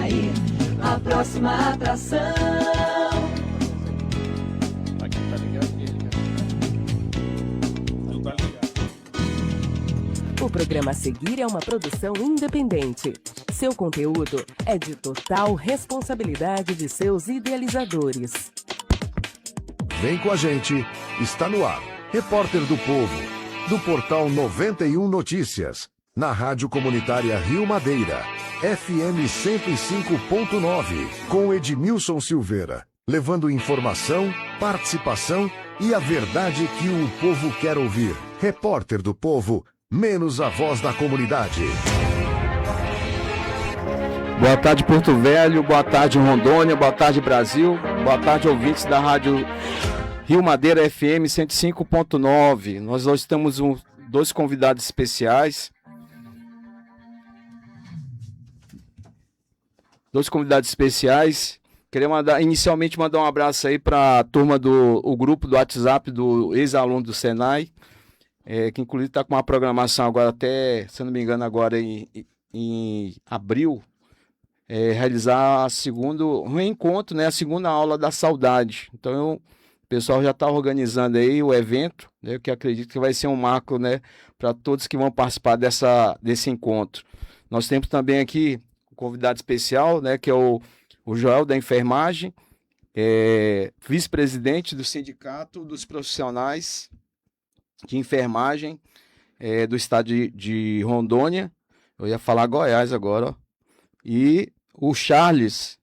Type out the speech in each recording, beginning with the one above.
aí a próxima atração. Aqui tá ligado nele, não tá ligado. O programa a seguir é uma produção independente. Seu conteúdo é de total responsabilidade de seus idealizadores. Vem com a gente, está no ar. Repórter do Povo, do portal 91 Notícias, na Rádio Comunitária Rio Madeira, FM 105.9, com Edmilson Silveira, levando informação, participação e a verdade que o povo quer ouvir. Repórter do Povo, menos a voz da comunidade. Boa tarde, Porto Velho, boa tarde, Rondônia, boa tarde, Brasil, boa tarde, ouvintes da Rádio Rio Madeira FM 105.9. Nós hoje temos dois convidados especiais. Queria inicialmente mandar um abraço aí para a turma o grupo do WhatsApp do ex-aluno do Senai, que inclusive está com uma programação agora até, se não me engano, agora em abril, realizar um reencontro, né, a segunda aula da saudade. Então, o pessoal já está organizando aí o evento, né, que acredito que vai ser um marco, né, para todos que vão participar desse encontro. Nós temos também aqui um convidado especial, né, que é o Joel da Enfermagem, vice-presidente do Sindicato dos Profissionais de Enfermagem do estado de Rondônia. Eu ia falar Goiás agora, ó. E o Charles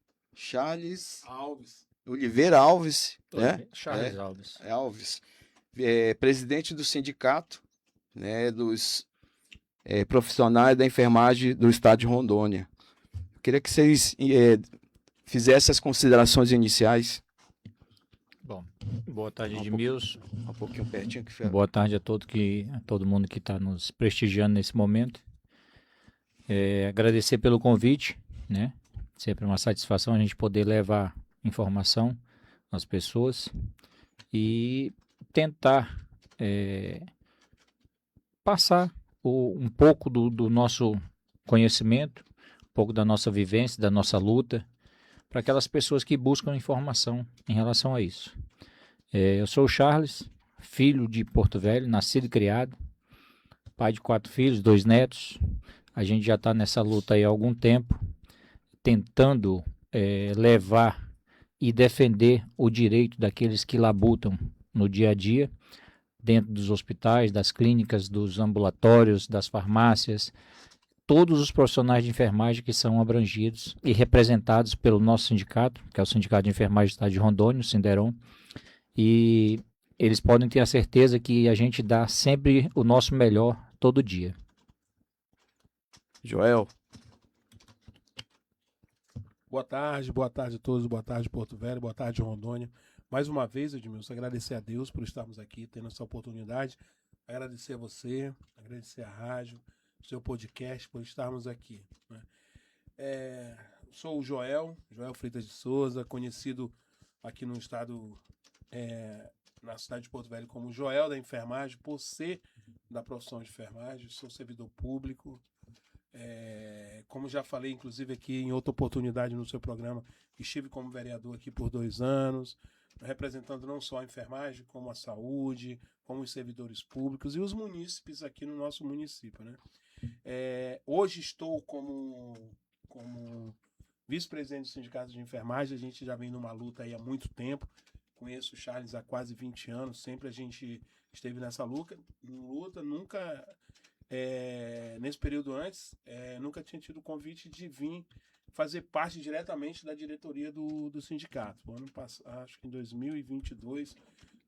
Alves. Oliveira Alves, né? Charles Alves. Alves, presidente do sindicato, né, dos profissionais da enfermagem do estado de Rondônia. Eu queria que vocês fizessem as considerações iniciais. Bom, boa tarde, Edmilson. Um pouquinho pertinho. Boa tarde a todo mundo que está nos prestigiando nesse momento. Agradecer pelo convite, né? Sempre uma satisfação a gente poder levar informação às pessoas e tentar passar um pouco do nosso conhecimento, um pouco da nossa vivência, da nossa luta, para aquelas pessoas que buscam informação em relação a isso. Eu sou o Charles, filho de Porto Velho, nascido e criado, pai de 4 filhos, 2 netos. A gente já está nessa luta aí há algum tempo, tentando levar e defender o direito daqueles que labutam no dia a dia, dentro dos hospitais, das clínicas, dos ambulatórios, das farmácias, todos os profissionais de enfermagem que são abrangidos e representados pelo nosso sindicato, que é o Sindicato de Enfermagem do Estado de Rondônia, o Sinderom, e eles podem ter a certeza que a gente dá sempre o nosso melhor todo dia. Joel. Boa tarde a todos, boa tarde Porto Velho, boa tarde Rondônia. Mais uma vez, Edmilson, agradecer a Deus por estarmos aqui, tendo essa oportunidade, agradecer a você, agradecer a rádio, o seu podcast, por estarmos aqui, né? Sou o Joel Freitas de Souza, conhecido aqui no estado, na cidade de Porto Velho como Joel da Enfermagem, por ser da profissão de enfermagem, sou servidor público. Como já falei, inclusive, aqui em outra oportunidade no seu programa, estive como vereador aqui por 2 anos, representando não só a enfermagem, como a saúde, como os servidores públicos e os munícipes aqui no nosso município, né? Hoje estou como vice-presidente do Sindicato de Enfermagem. A gente já vem numa luta aí há muito tempo. Conheço o Charles há quase 20 anos, sempre a gente esteve nessa luta, nunca... nesse período antes, nunca tinha tido o convite de vir fazer parte diretamente da diretoria do sindicato. No ano passado, acho que em 2022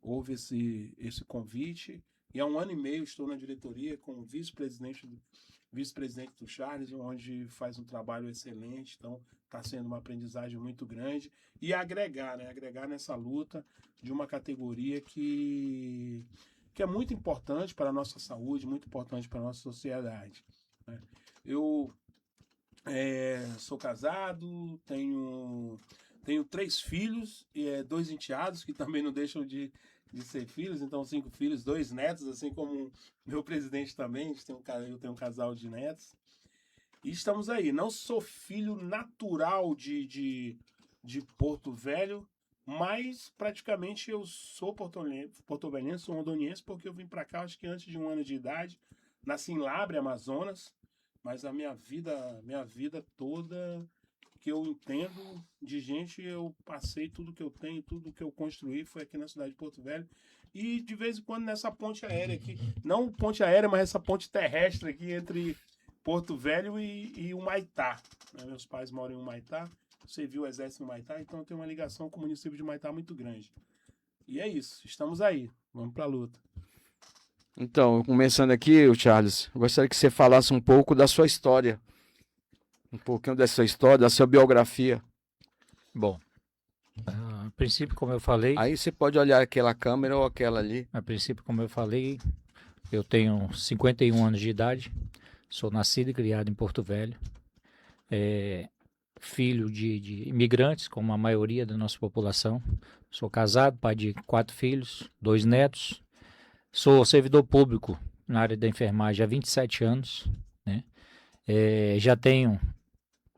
houve esse convite, e há 1 ano e meio estou na diretoria com o vice-presidente do Charles, onde faz um trabalho excelente. Então está sendo uma aprendizagem muito grande, e agregar nessa luta de uma categoria que é muito importante para a nossa saúde, muito importante para a nossa sociedade, né? Eu sou casado, tenho 3 filhos e 2 enteados, que também não deixam de ser filhos, então 5 filhos, 2 netos, assim como meu presidente também, eu tenho um casal de netos. E estamos aí. Não sou filho natural de Porto Velho, mas praticamente eu sou porto-velhense, sou rondoniense, porque eu vim para cá acho que antes de 1 ano de idade. Nasci em Labre, Amazonas, mas a minha vida toda que eu entendo de gente, eu passei tudo que eu tenho, tudo que eu construí foi aqui na cidade de Porto Velho. E de vez em quando nessa ponte aérea aqui, não ponte aérea, mas essa ponte terrestre aqui entre Porto Velho e Humaitá. Meus pais moram em Humaitá, servi o exército em Humaitá, então eu tenho uma ligação com o município de Humaitá muito grande. E é isso, estamos aí, vamos pra luta. Então, começando aqui, o Charles, eu gostaria que você falasse um pouco da sua história. Um pouquinho da sua história, da sua biografia. Bom, a princípio, como eu falei... Aí você pode olhar aquela câmera ou aquela ali. A princípio, como eu falei, eu tenho 51 anos de idade, sou nascido e criado em Porto Velho, filho de imigrantes, como a maioria da nossa população. Sou casado, pai de 4 filhos, 2 netos. Sou servidor público na área da enfermagem há 27 anos, né?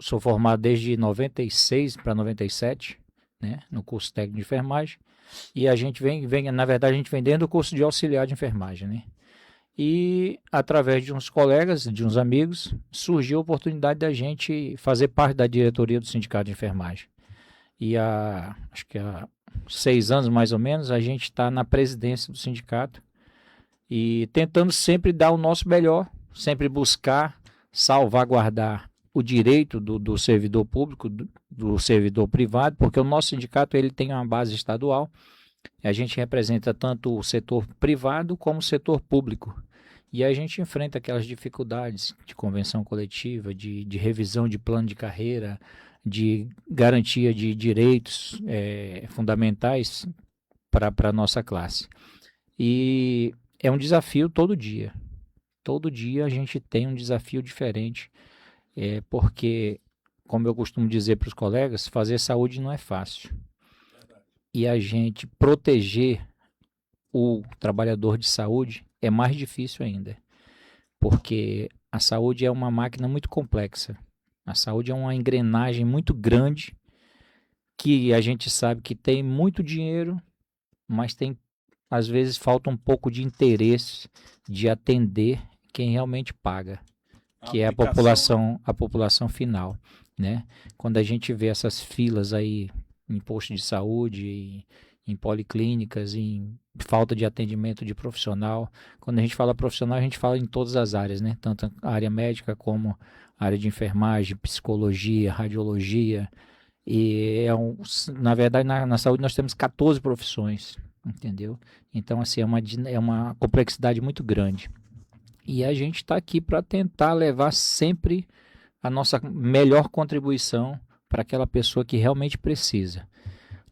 Sou formado desde 96 para 97, né? No curso técnico de enfermagem. E a gente na verdade, a gente vem dentro do curso de auxiliar de enfermagem, né? E através de uns colegas, de uns amigos, surgiu a oportunidade da gente fazer parte da diretoria do Sindicato de Enfermagem. E acho que há 6 anos mais ou menos, a gente está na presidência do sindicato e tentando sempre dar o nosso melhor, sempre buscar salvaguardar o direito do servidor público, do servidor privado, porque o nosso sindicato ele tem uma base estadual. A gente representa tanto o setor privado como o setor público. E a gente enfrenta aquelas dificuldades de convenção coletiva, de revisão de plano de carreira, de garantia de direitos fundamentais para a nossa classe. E é um desafio todo dia. Todo dia a gente tem um desafio diferente, porque, como eu costumo dizer para os colegas, fazer saúde não é fácil. E a gente proteger o trabalhador de saúde é mais difícil ainda, porque a saúde é uma máquina muito complexa. A saúde é uma engrenagem muito grande que a gente sabe que tem muito dinheiro, mas às vezes falta um pouco de interesse de atender quem realmente paga, que é a população final, né? Quando a gente vê essas filas aí em postos de saúde, em policlínicas, em falta de atendimento de profissional. Quando a gente fala profissional, a gente fala em todas as áreas, né? Tanto a área médica como a área de enfermagem, psicologia, radiologia. E na verdade, na saúde nós temos 14 profissões, entendeu? Então, assim, é uma complexidade muito grande. E a gente está aqui para tentar levar sempre a nossa melhor contribuição para aquela pessoa que realmente precisa.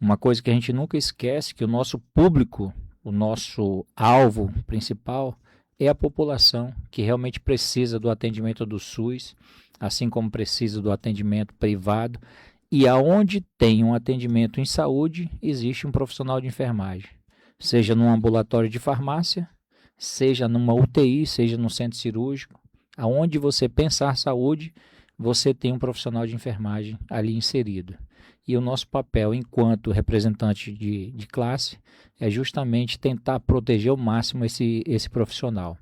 Uma coisa que a gente nunca esquece, que o nosso público, o nosso alvo principal é a população que realmente precisa do atendimento do SUS, assim como precisa do atendimento privado. E aonde tem um atendimento em saúde, existe um profissional de enfermagem, seja num ambulatório de farmácia, seja numa UTI, seja no centro cirúrgico. Aonde você pensar saúde, você tem um profissional de enfermagem ali inserido. E o nosso papel enquanto representante de classe é justamente tentar proteger ao máximo esse profissional.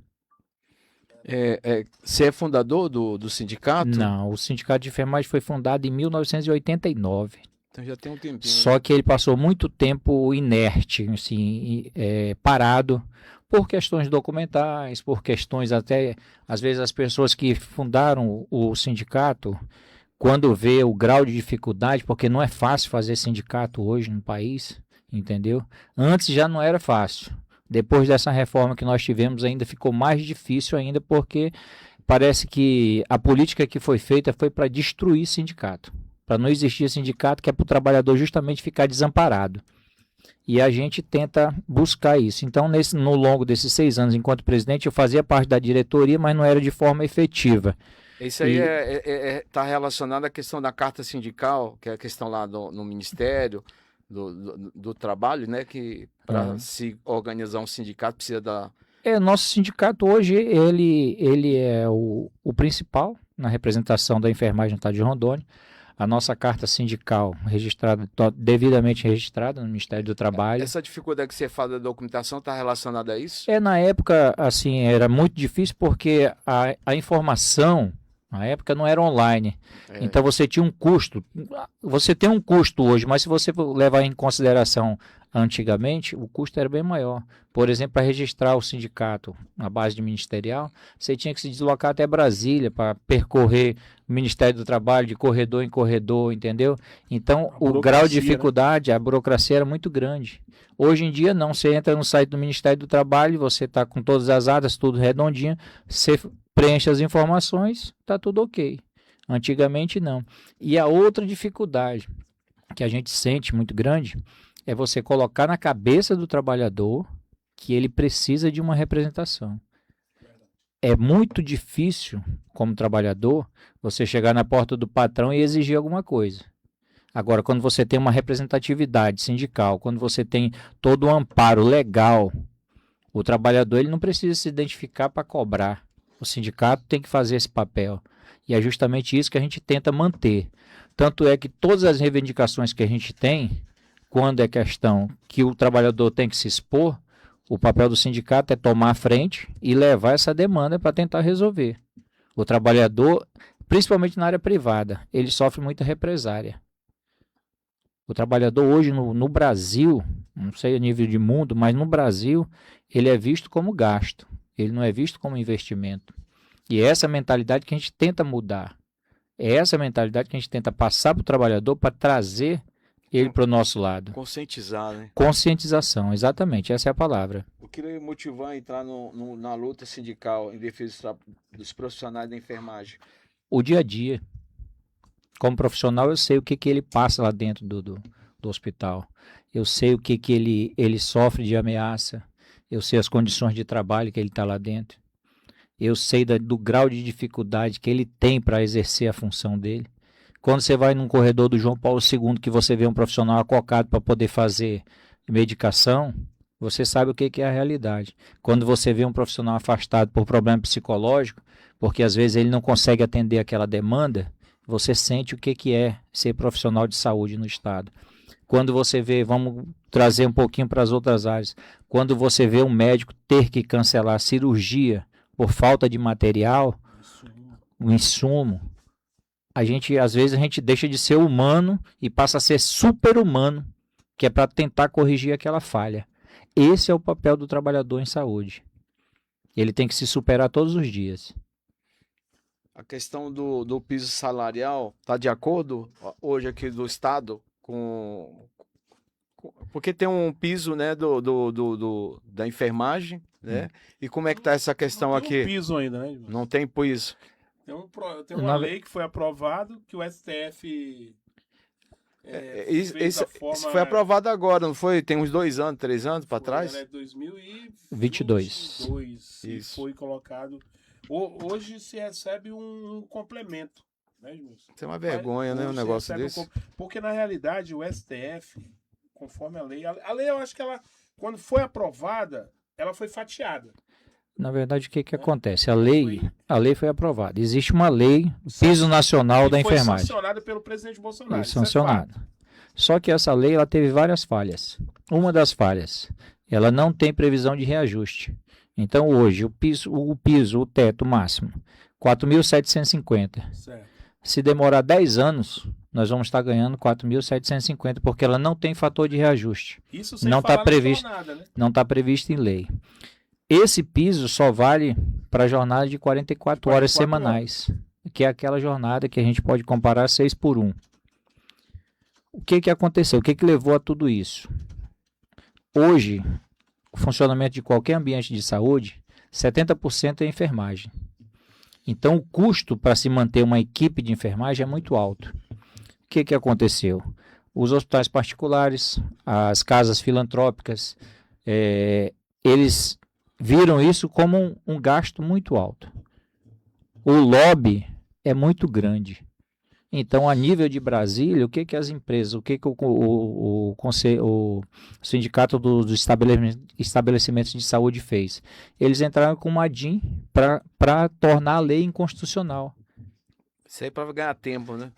Você é fundador do sindicato? Não, o Sindicato de Enfermagem foi fundado em 1989. Então já tem um tempinho. Só que ele passou muito tempo inerte, assim, parado, por questões documentais, por questões até, às vezes as pessoas que fundaram o sindicato, quando vê o grau de dificuldade, porque não é fácil fazer sindicato hoje no país, entendeu? Antes já não era fácil. Depois dessa reforma que nós tivemos ainda ficou mais difícil ainda, porque parece que a política que foi feita foi para destruir sindicato, para não existir sindicato, que é para o trabalhador justamente ficar desamparado. E a gente tenta buscar isso. Então, no longo desses 6 anos, enquanto presidente, eu fazia parte da diretoria, mas não era de forma efetiva. Isso aí está relacionado à questão da carta sindical, que é a questão lá no Ministério do Trabalho, né? Que para se organizar um sindicato precisa da Nosso sindicato hoje, ele é o principal na representação da enfermagem no estado de Rondônia. A nossa carta sindical registrada, devidamente registrada no Ministério do Trabalho. Essa dificuldade que você fala da documentação está relacionada a isso? Na época, assim, era muito difícil porque a informação, na época, não era online. Então você tinha um custo. Você tem um custo hoje, mas se você levar em consideração antigamente, o custo era bem maior. Por exemplo, para registrar o sindicato na base de ministerial, você tinha que se deslocar até Brasília para percorrer o Ministério do Trabalho de corredor em corredor, entendeu? Então, o grau de dificuldade, a burocracia era muito grande. Hoje em dia, não. Você entra no site do Ministério do Trabalho, você está com todas as atas, tudo redondinho, você preenche as informações, está tudo ok. Antigamente, não. E a outra dificuldade que a gente sente muito grande é você colocar na cabeça do trabalhador que ele precisa de uma representação. É muito difícil, como trabalhador, você chegar na porta do patrão e exigir alguma coisa. Agora, quando você tem uma representatividade sindical, quando você tem todo o amparo legal, o trabalhador ele não precisa se identificar para cobrar. O sindicato tem que fazer esse papel. E é justamente isso que a gente tenta manter. Tanto é que todas as reivindicações que a gente tem, quando é questão que o trabalhador tem que se expor, o papel do sindicato é tomar a frente e levar essa demanda para tentar resolver. O trabalhador, principalmente na área privada, ele sofre muita represária. O trabalhador hoje no Brasil, não sei a nível de mundo, mas no Brasil, ele é visto como gasto. Ele não é visto como investimento. E é essa mentalidade que a gente tenta mudar. É essa mentalidade que a gente tenta passar para o trabalhador para trazer ele para o nosso lado. Conscientizar, né? Conscientização, exatamente, essa é a palavra. O que lhe motivou a entrar na luta sindical em defesa dos profissionais da enfermagem? O dia a dia. Como profissional, eu sei o que ele passa lá dentro do hospital. Eu sei o que ele sofre de ameaça. Eu sei as condições de trabalho que ele está lá dentro. Eu sei do grau de dificuldade que ele tem para exercer a função dele. Quando você vai num corredor do João Paulo II, que você vê um profissional acocado para poder fazer medicação, você sabe o que é a realidade. Quando você vê um profissional afastado por problema psicológico, porque às vezes ele não consegue atender aquela demanda, você sente o que é ser profissional de saúde no Estado. Quando você vê, vamos trazer um pouquinho para as outras áreas, quando você vê um médico ter que cancelar a cirurgia por falta de material, um insumo, às vezes a gente deixa de ser humano e passa a ser super-humano, que é para tentar corrigir aquela falha. Esse é o papel do trabalhador em saúde. Ele tem que se superar todos os dias. A questão do piso salarial está de acordo hoje aqui do Estado porque tem um piso, né, da enfermagem, né? E como é que está essa questão não aqui? Não tem piso ainda, né? Não tem piso. Tem uma lei que foi aprovada que o STF isso foi aprovado agora, não foi? Tem uns 2 anos, 3 anos para trás? Era 2022. Isso. E foi colocado. Hoje se recebe um complemento, né, Edmilson? Isso é uma vergonha, né? Um negócio desse. Porque na realidade o STF, conforme a lei eu acho que ela, quando foi aprovada, ela foi fatiada. Na verdade, o que acontece? A lei foi aprovada. Existe uma lei, piso nacional da enfermagem. Foi sancionada pelo presidente Bolsonaro. Sancionada. Só que essa lei ela teve várias falhas. Uma das falhas, ela não tem previsão de reajuste. Então, hoje, o piso, o teto máximo, 4.750. Certo. Se demorar 10 anos, nós vamos estar ganhando 4.750, porque ela não tem fator de reajuste. Isso sem não está previsto, jornada, né? Não está previsto em lei. Esse piso só vale para a jornada de 44 horas semanais, que é aquela jornada que a gente pode comparar 6 por 1. O que aconteceu? O que levou a tudo isso? Hoje, o funcionamento de qualquer ambiente de saúde, 70% é enfermagem. Então, o custo para se manter uma equipe de enfermagem é muito alto. O que aconteceu? Os hospitais particulares, as casas filantrópicas, eles viram isso como um gasto muito alto. O lobby é muito grande. Então, a nível de Brasília, o que que as empresas, o que que o sindicato dos estabelecimentos de saúde fez? Eles entraram com uma DIN para tornar a lei inconstitucional. Isso aí para ganhar tempo, né?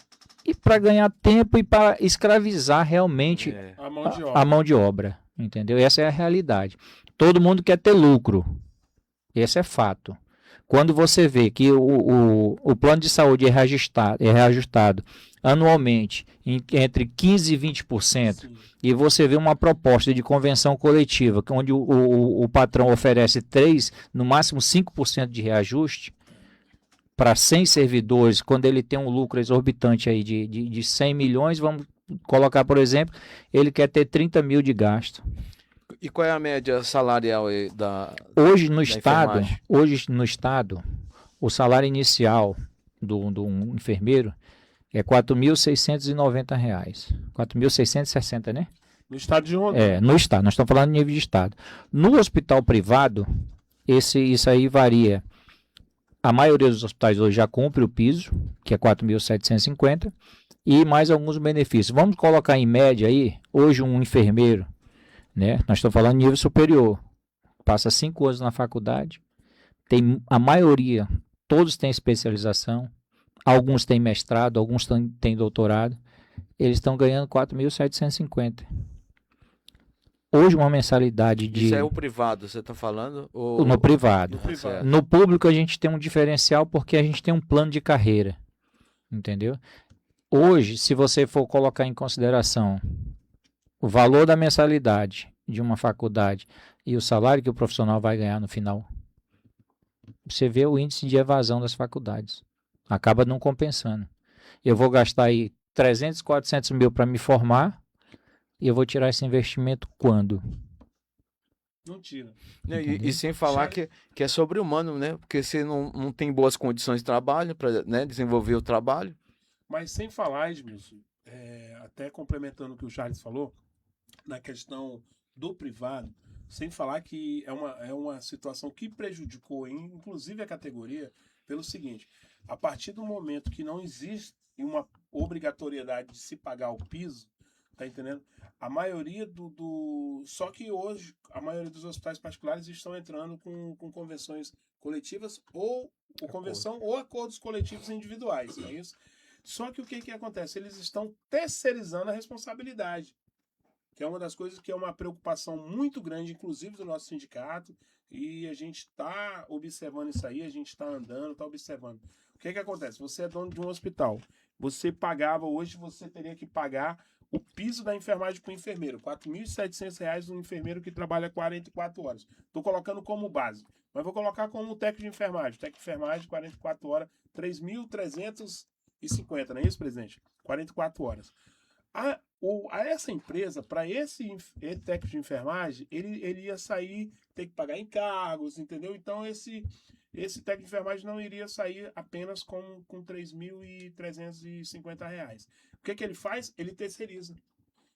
E para ganhar tempo e para escravizar realmente A mão de obra. a mão de obra, entendeu? Essa é a realidade. Todo mundo quer ter lucro. Esse é fato. Quando você vê que o plano de saúde é reajustado anualmente entre 15% e 20%, Sim. e você vê uma proposta de convenção coletiva, onde o patrão oferece 3%, no máximo 5% de reajuste, para 100 servidores, quando ele tem um lucro exorbitante aí de 100 milhões, vamos colocar, por exemplo, ele quer ter 30 mil de gasto. E qual é a média salarial aí da Hoje no da estado, enfermagem? o salário inicial do um enfermeiro é R$ 4.690. 4.660, né? No estado de Rondônia. No estado, nós estamos falando de nível de estado. No hospital privado, isso aí varia. A maioria dos hospitais hoje já cumpre o piso, que é 4.750, e mais alguns benefícios. Vamos colocar em média aí, hoje um enfermeiro, né? Nós estamos falando de nível superior, passa 5 anos na faculdade, tem a maioria, todos têm especialização, alguns têm mestrado, alguns têm doutorado, eles estão ganhando 4.750. Hoje uma mensalidade de... Isso é o privado, você está falando? Ou... No privado. No privado. No público a gente tem um diferencial porque a gente tem um plano de carreira, entendeu? Hoje, se você for colocar em consideração o valor da mensalidade de uma faculdade e o salário que o profissional vai ganhar no final, você vê o índice de evasão das faculdades. Acaba não compensando. Eu vou gastar aí 300, 400 mil para me formar e eu vou tirar esse investimento quando? Não tira. E sem falar que é sobre-humano, né? Porque você não tem boas condições de trabalho para, né, desenvolver o trabalho. Mas sem falar, Edmilson, até complementando o que o Charles falou, na questão do privado, sem falar que é uma situação que prejudicou, inclusive, a categoria, pelo seguinte: a partir do momento que não existe uma obrigatoriedade de se pagar o piso, tá entendendo? A maioria Só que hoje, a maioria dos hospitais particulares estão entrando com convenções coletivas ou convenção ou acordos coletivos individuais, não é isso? Só que o que acontece? Eles estão terceirizando a responsabilidade, que é uma das coisas que é uma preocupação muito grande, inclusive do nosso sindicato, e a gente está observando isso aí, a gente está andando, está observando. O que acontece? Você é dono de um hospital, você pagava, hoje você teria que pagar o piso da enfermagem para o enfermeiro, R$ 4.700 um enfermeiro que trabalha 44 horas. Estou colocando como base, mas vou colocar como técnico de enfermagem. Técnico de enfermagem, 44 horas, 3.350, não é isso, presidente? 44 horas. Essa empresa, para esse técnico de enfermagem, ele ia sair, ter que pagar encargos, entendeu? Então, esse técnico de enfermagem não iria sair apenas com R$ 3.350. O que ele faz? Ele terceiriza.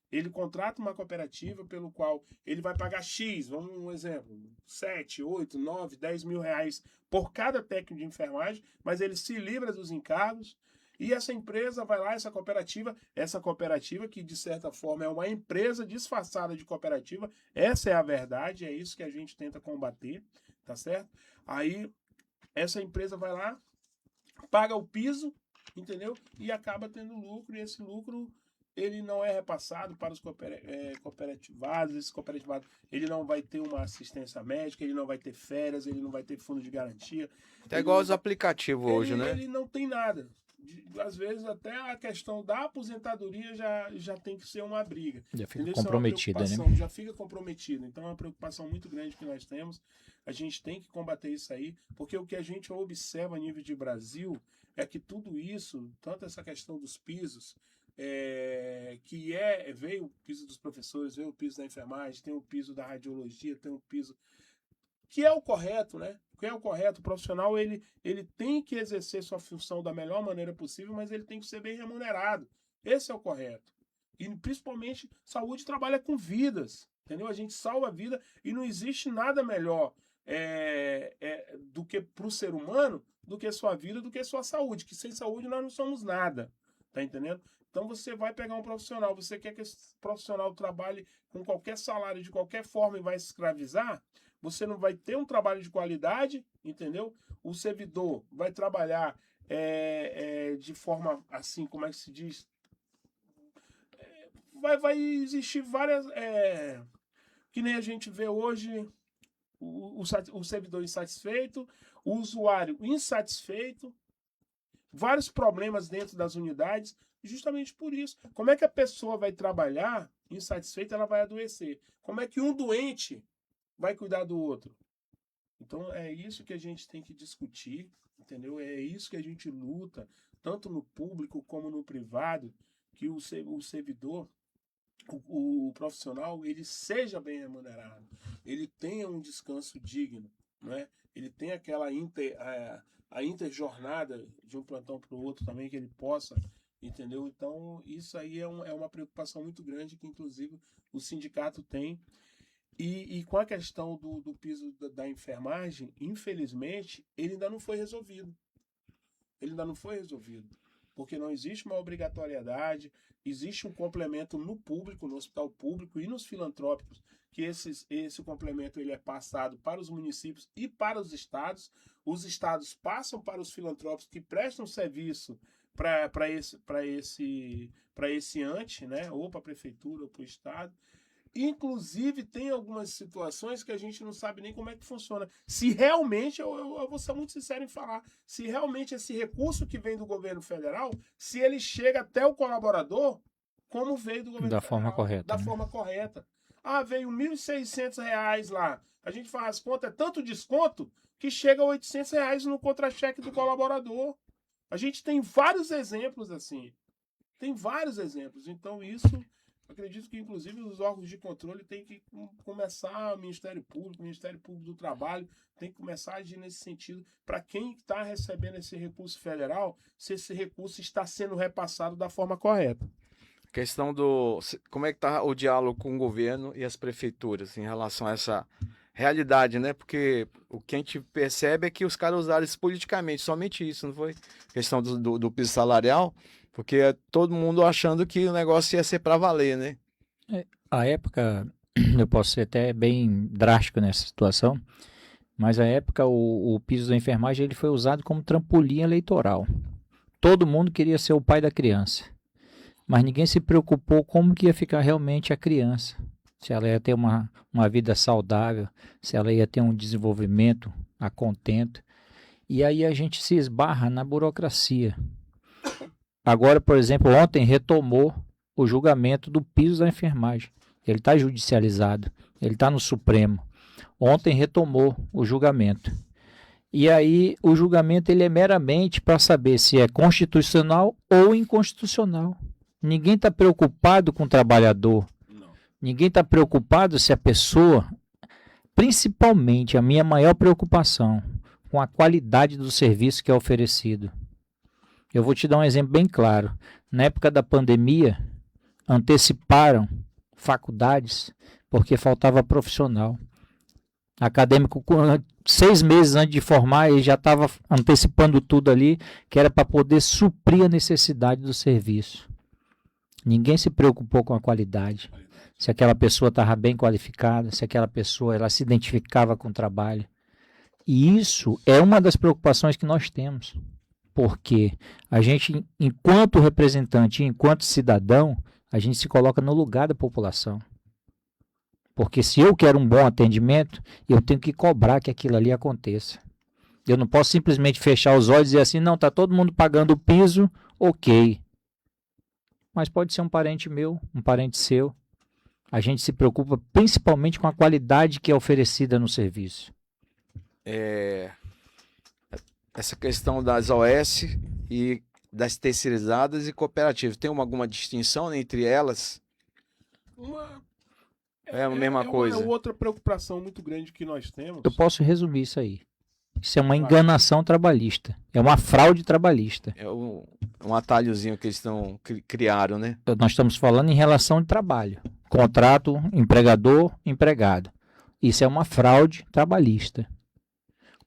Ele contrata uma cooperativa pelo qual ele vai pagar X, vamos um exemplo, 7, 8, 9, 10 mil reais por cada técnico de enfermagem, mas ele se livra dos encargos. E essa empresa vai lá, essa cooperativa que de certa forma é uma empresa disfarçada de cooperativa, essa é a verdade, é isso que a gente tenta combater, tá certo? Aí essa empresa vai lá, paga o piso, entendeu? E acaba tendo lucro, e esse lucro ele não é repassado para os cooperativados, esse cooperativado ele não vai ter uma assistência médica, ele não vai ter férias, ele não vai ter fundo de garantia. É igual os aplicativos hoje, né? Ele não tem nada. Às vezes até a questão da aposentadoria já tem que ser uma briga. Já fica entendeu? comprometida, né? Já fica comprometido. Então é uma preocupação muito grande que nós temos. A gente tem que combater isso aí, porque o que a gente observa a nível de Brasil é que tudo isso, tanto essa questão dos pisos, veio o piso dos professores, veio o piso da enfermagem, tem o piso da radiologia, tem o piso que é o correto, né? Que é o correto. O profissional ele tem que exercer sua função da melhor maneira possível, mas ele tem que ser bem remunerado. Esse é o correto. E principalmente saúde trabalha com vidas, entendeu? A gente salva a vida e não existe nada melhor do que para o ser humano do que sua vida, do que sua saúde. Que sem saúde nós não somos nada, Tá entendendo? Então você vai pegar um profissional, você quer que esse profissional trabalhe com qualquer salário, de qualquer forma e vai se escravizar, você não vai ter um trabalho de qualidade, entendeu? O servidor vai trabalhar de forma assim, como é que se diz? Vai existir várias... que nem a gente vê hoje o servidor insatisfeito, o usuário insatisfeito, vários problemas dentro das unidades, justamente por isso. Como é que a pessoa vai trabalhar insatisfeita, ela vai adoecer? Como é que um doente vai cuidar do outro? Então é isso que a gente tem que discutir, entendeu? É isso que a gente luta, tanto no público como no privado, que o servidor, o profissional, ele seja bem remunerado, ele tenha um descanso digno, né? Ele tenha aquela a interjornada de um plantão para o outro também, que ele possa, entendeu? Então isso aí é uma preocupação muito grande que inclusive o sindicato tem. E com a questão do piso da enfermagem, infelizmente, ele ainda não foi resolvido. Ele ainda não foi resolvido. Porque não existe uma obrigatoriedade, existe um complemento no público, no hospital público e nos filantrópicos, que esse complemento ele é passado para os municípios e para os estados. Os estados passam para os filantrópicos que prestam serviço para esse ente, né? Ou para a prefeitura ou para o estado. Inclusive, tem algumas situações que a gente não sabe nem como é que funciona. Se realmente, eu vou ser muito sincero em falar, se realmente esse recurso que vem do governo federal, se ele chega até o colaborador, como veio do governo Da federal. forma correta. Da né? forma correta. Ah, veio R$ 1.600 lá. A gente faz conta, é tanto desconto que chega a R$ 800 no contra-cheque do colaborador. A gente tem vários exemplos assim. Tem vários exemplos. Então, isso... acredito que, inclusive, os órgãos de controle têm que começar, o Ministério Público do Trabalho, tem que começar a agir nesse sentido, para quem está recebendo esse recurso federal, se esse recurso está sendo repassado da forma correta. Questão do... Como é que está o diálogo com o governo e as prefeituras em relação a essa realidade, né? Porque o que a gente percebe é que os caras usaram isso politicamente, somente isso, não foi? Questão do piso salarial, porque é todo mundo achando que o negócio ia ser para valer, né? A época, eu posso ser até bem drástico nessa situação, mas a época o piso da enfermagem ele foi usado como trampolim eleitoral. Todo mundo queria ser o pai da criança, mas ninguém se preocupou como que ia ficar realmente a criança. Se ela ia ter uma vida saudável, se ela ia ter um desenvolvimento a contento. E aí a gente se esbarra na burocracia. Agora, por exemplo, ontem retomou o julgamento do piso da enfermagem. Ele está judicializado, ele está no Supremo. Ontem retomou o julgamento. E aí o julgamento ele é meramente para saber se é constitucional ou inconstitucional. Ninguém está preocupado com o trabalhador. Ninguém está preocupado se a pessoa, principalmente a minha maior preocupação, com a qualidade do serviço que é oferecido. Eu vou te dar um exemplo bem claro. Na época da pandemia, anteciparam faculdades porque faltava profissional. Acadêmico, 6 meses antes de formar, ele já estava antecipando tudo ali, que era para poder suprir a necessidade do serviço. Ninguém se preocupou com a qualidade. Se aquela pessoa estava bem qualificada, se aquela pessoa ela se identificava com o trabalho. E isso é uma das preocupações que nós temos. Porque a gente, enquanto representante, enquanto cidadão, a gente se coloca no lugar da população. Porque se eu quero um bom atendimento, eu tenho que cobrar que aquilo ali aconteça. Eu não posso simplesmente fechar os olhos e dizer assim, não, está todo mundo pagando o piso, ok. Mas pode ser um parente meu, um parente seu. A gente se preocupa principalmente com a qualidade que é oferecida no serviço. Essa questão das OS e das terceirizadas e cooperativas, tem alguma distinção entre elas? É a mesma coisa. É outra preocupação muito grande que nós temos. Eu posso resumir isso aí. Isso é uma enganação trabalhista. É uma fraude trabalhista. É um atalhozinho que eles criaram, né? Nós estamos falando em relação de trabalho. Contrato, empregador, empregado. Isso é uma fraude trabalhista.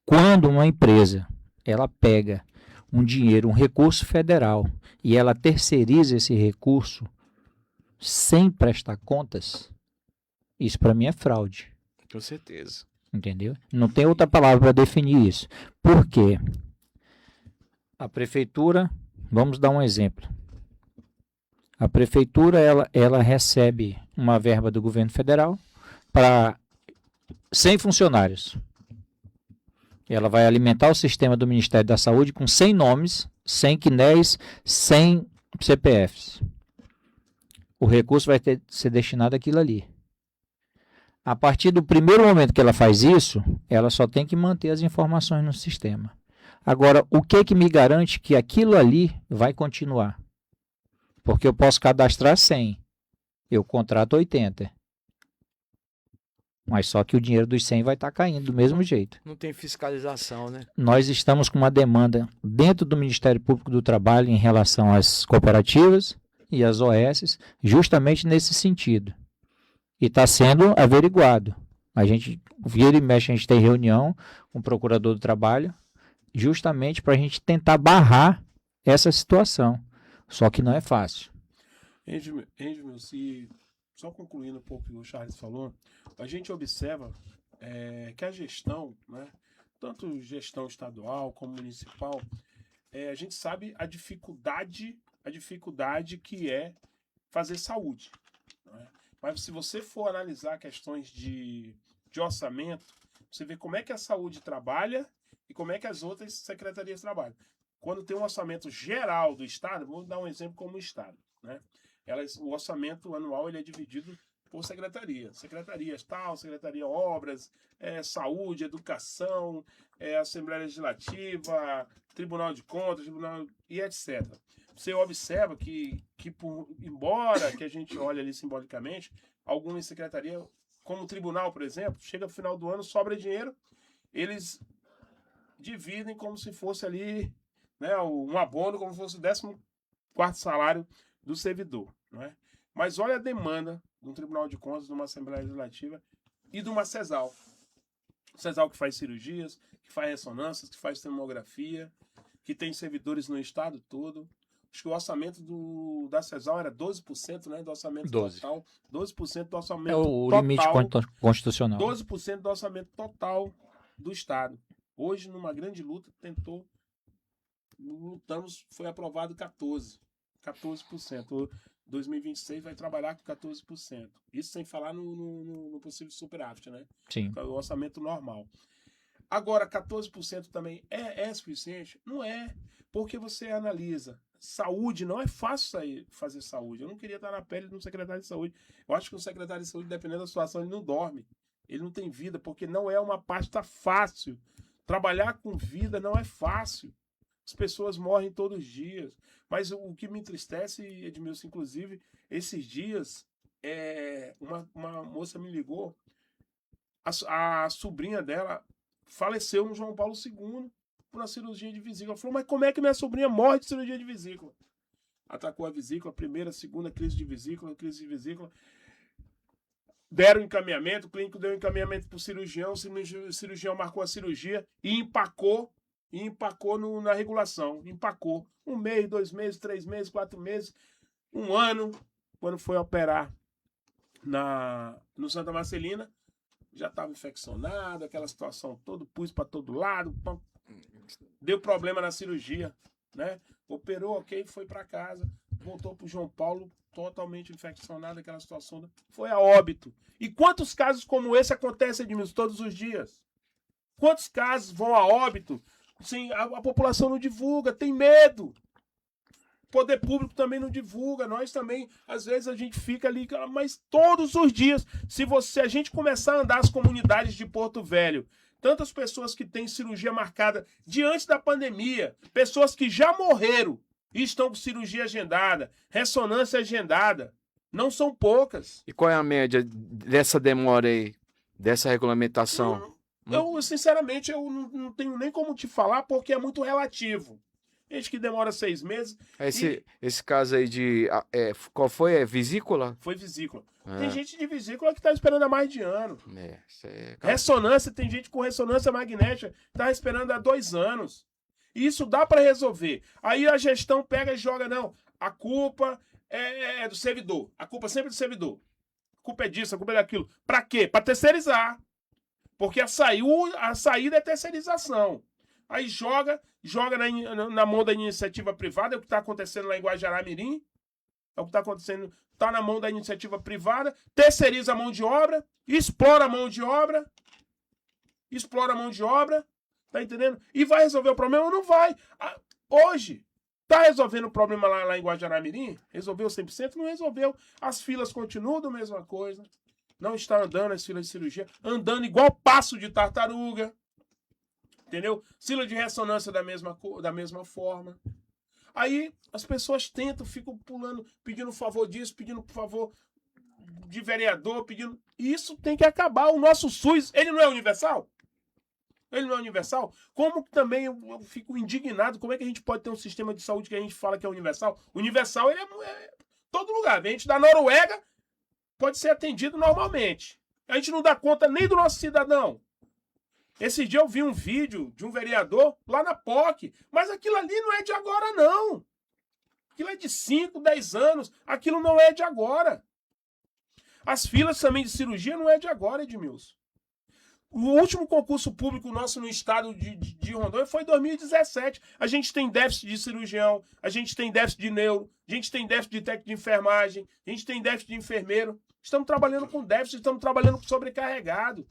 Quando uma empresa ela pega um dinheiro, um recurso federal, e ela terceiriza esse recurso sem prestar contas, isso para mim é fraude. Com certeza. Entendeu? Não tem outra palavra para definir isso. Por quê? A prefeitura, vamos dar um exemplo. A prefeitura, ela recebe uma verba do governo federal para 100 funcionários. Ela vai alimentar o sistema do Ministério da Saúde com 100 nomes, 100 CNEs, 100 CPFs. O recurso vai ser destinado àquilo ali. A partir do primeiro momento que ela faz isso, ela só tem que manter as informações no sistema. Agora, o que me garante que aquilo ali vai continuar? Porque eu posso cadastrar 100, eu contrato 80. Mas só que o dinheiro dos 100 vai estar caindo do mesmo jeito. Não tem fiscalização, né? Nós estamos com uma demanda dentro do Ministério Público do Trabalho em relação às cooperativas e às OS, justamente nesse sentido. E está sendo averiguado. A gente vira e mexe, a gente tem reunião com o Procurador do Trabalho, justamente para a gente tentar barrar essa situação. Só que não é fácil. Engel, se só concluindo um pouco o que o Charles falou, a gente observa que a gestão, né, tanto gestão estadual como municipal, a gente sabe a dificuldade que é fazer saúde. Né? Mas se você for analisar questões de orçamento, você vê como é que a saúde trabalha e como é que as outras secretarias trabalham. Quando tem um orçamento geral do Estado, vou dar um exemplo como o Estado, né? O orçamento anual ele é dividido por secretarias. Secretarias tal, secretaria obras, saúde, educação, Assembleia Legislativa, Tribunal de Contas, Tribunal e etc. Você observa que embora que a gente olhe ali simbolicamente, algumas secretarias, como o tribunal, por exemplo, chega no final do ano, sobra dinheiro, eles dividem como se fosse ali, né, um abono, como se fosse o 14º salário do servidor. Não é? Mas olha a demanda de um Tribunal de Contas, de uma Assembleia Legislativa e de uma CESAL. CESAL que faz cirurgias, que faz ressonâncias, que faz tomografia, que tem servidores no estado todo. Acho que o orçamento da CESAL era 12%, né, do orçamento total. 12% do orçamento total. É o total, limite constitucional. 12% do orçamento total do estado. Hoje, numa grande luta, lutamos, foi aprovado 14%. 2026 vai trabalhar com 14%. Isso sem falar no possível superávit, né? Sim. O orçamento normal. Agora, 14% também é suficiente? Não é. Porque você analisa. Saúde, não é fácil fazer saúde. Eu não queria estar na pele de um secretário de saúde. Eu acho que um secretário de saúde, dependendo da situação, ele não dorme. Ele não tem vida, porque não é uma pasta fácil. Trabalhar com vida não é fácil. As pessoas morrem todos os dias. Mas o que me entristece, Edmilson, inclusive, esses dias, uma moça me ligou, a sobrinha dela faleceu no João Paulo II por uma cirurgia de vesícula. Ela falou, mas como é que minha sobrinha morre de cirurgia de vesícula? Atacou a vesícula, primeira, segunda crise de vesícula. Deram encaminhamento, o clínico deu encaminhamento para o cirurgião marcou a cirurgia e empacou na regulação. Empacou. 1 mês, 2 meses, 3 meses, 4 meses, 1 ano. Quando foi operar no Santa Marcelina, já estava infeccionado, aquela situação toda, pus para todo lado. Deu problema na cirurgia, né? Operou, ok, foi para casa, voltou para o João Paulo, totalmente infeccionado, aquela situação. Foi a óbito. E quantos casos como esse acontecem, Edmilson, todos os dias? Quantos casos vão a óbito? Sim, a população não divulga, tem medo. O poder público também não divulga. Nós também, às vezes, a gente fica ali, mas todos os dias, se a gente começar a andar as comunidades de Porto Velho, tantas pessoas que têm cirurgia marcada diante da pandemia, pessoas que já morreram e estão com cirurgia agendada, ressonância agendada, não são poucas. E qual é a média dessa demora aí, dessa regulamentação? Eu, sinceramente, eu não tenho nem como te falar, porque é muito relativo. Gente que demora 6 meses. Esse caso aí qual foi? É vesícula? Foi vesícula. Tem gente de vesícula que está esperando há mais de ano. Isso é... Ressonância, tem gente com ressonância magnética que está esperando há 2 anos. Isso dá para resolver. Aí a gestão pega e joga, não, a culpa é do servidor. A culpa sempre é do servidor. A culpa é disso, a culpa é daquilo. Para quê? Para terceirizar. Porque a saída é terceirização. Aí joga na mão da iniciativa privada, é o que está acontecendo lá em Guajará-Mirim. É o que está acontecendo, está na mão da iniciativa privada, terceiriza a mão de obra, explora a mão de obra, tá entendendo? E vai resolver o problema ou não vai? Hoje, tá resolvendo o problema lá em Guajará-Mirim? Resolveu 100%? Não resolveu. As filas continuam da mesma coisa. Não está andando as filas de cirurgia, andando igual passo de tartaruga. Entendeu? Fila de ressonância da mesma forma. Aí as pessoas tentam, ficam pulando, pedindo favor disso, pedindo favor de vereador, pedindo... Isso tem que acabar. O nosso SUS, ele não é universal? Ele não é universal? Como que também eu fico indignado, como é que a gente pode ter um sistema de saúde que a gente fala que é universal? Universal, ele é todo lugar. A gente da Noruega pode ser atendido normalmente. A gente não dá conta nem do nosso cidadão. Esse dia eu vi um vídeo de um vereador lá na POC, mas aquilo ali não é de agora, não. Aquilo é de 5, 10 anos, aquilo não é de agora. As filas também de cirurgia não é de agora, Edmilson. O último concurso público nosso no estado de Rondônia foi em 2017. A gente tem déficit de cirurgião, a gente tem déficit de neuro, a gente tem déficit de técnico de enfermagem, a gente tem déficit de enfermeiro. Estamos trabalhando com déficit, estamos trabalhando com sobrecarregado.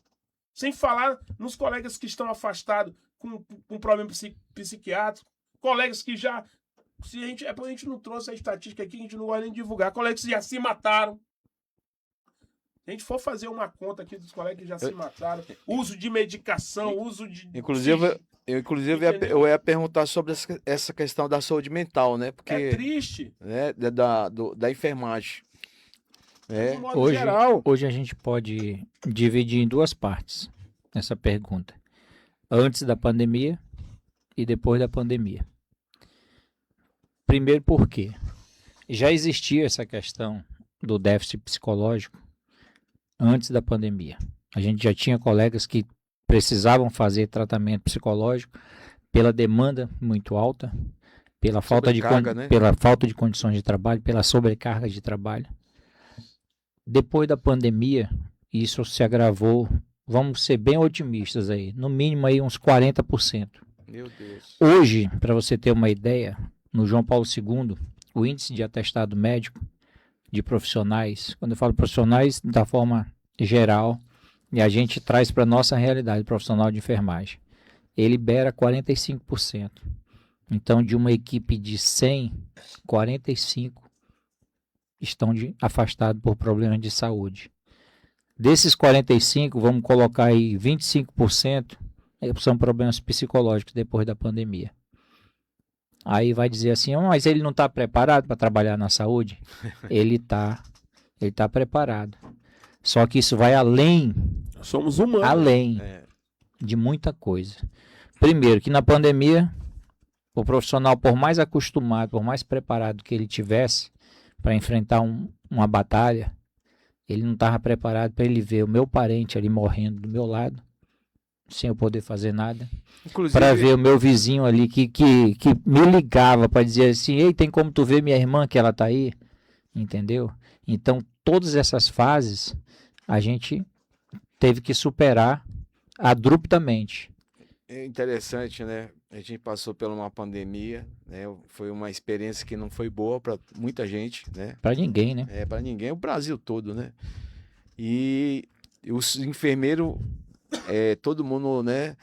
Sem falar nos colegas que estão afastados com problema psiquiátrico, colegas que já... a gente não trouxe a estatística aqui, a gente não vai nem divulgar. Colegas que já se mataram. Se a gente for fazer uma conta aqui dos colegas que já se mataram, uso de medicação, uso de... Inclusive eu ia perguntar sobre essa questão da saúde mental, né? Porque, é triste. Né, da enfermagem. De modo geral. Hoje a gente pode dividir em duas partes essa pergunta. Antes da pandemia e depois da pandemia. Primeiro, por quê? Já existia essa questão do déficit psicológico antes da pandemia. A gente já tinha colegas que precisavam fazer tratamento psicológico pela demanda muito alta, pela falta de condições de trabalho, pela sobrecarga de trabalho. Depois da pandemia, isso se agravou, vamos ser bem otimistas aí, no mínimo aí uns 40%. Meu Deus. Hoje, para você ter uma ideia, no João Paulo II, o índice de atestado médico de profissionais, quando eu falo profissionais, da forma geral, e a gente traz para a nossa realidade profissional de enfermagem, ele beira 45%. Então, de uma equipe de 100, 45 estão afastados por problemas de saúde. Desses 45, vamos colocar aí 25% são problemas psicológicos depois da pandemia. Aí vai dizer assim, mas ele não está preparado para trabalhar na saúde? Ele tá preparado. Só que isso vai além. Somos humanos. Além de muita coisa. Primeiro, que na pandemia, o profissional, por mais acostumado, por mais preparado que ele tivesse para enfrentar uma batalha, ele não estava preparado para ele ver o meu parente ali morrendo do meu lado, sem eu poder fazer nada. Para ver o meu vizinho ali que me ligava para dizer assim, ei, tem como tu ver minha irmã que ela tá aí? Entendeu? Então, todas essas fases a gente teve que superar abruptamente. É interessante, né? A gente passou por uma pandemia, né? Foi uma experiência que não foi boa para muita gente, né? Para ninguém, né? Para ninguém, o Brasil todo, né? E os enfermeiros, todo mundo, né?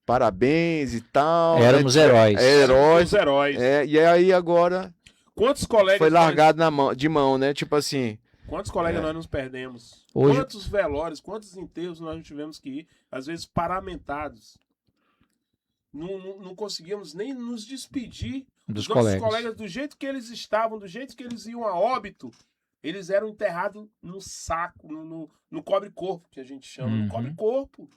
Parabéns e tal. Éramos né? heróis. Heróis. E aí agora Quantos colegas foi largado de mão, né? Tipo assim. Quantos colegas nós nos perdemos? Hoje... Quantos velórios, quantos enterros nós não tivemos que ir, às vezes paramentados. Não conseguíamos nem nos despedir dos nossos colegas do jeito que eles estavam, do jeito que eles iam a óbito. Eles eram enterrados no saco, no cobre-corpo, que a gente chama, no cobre-corpo.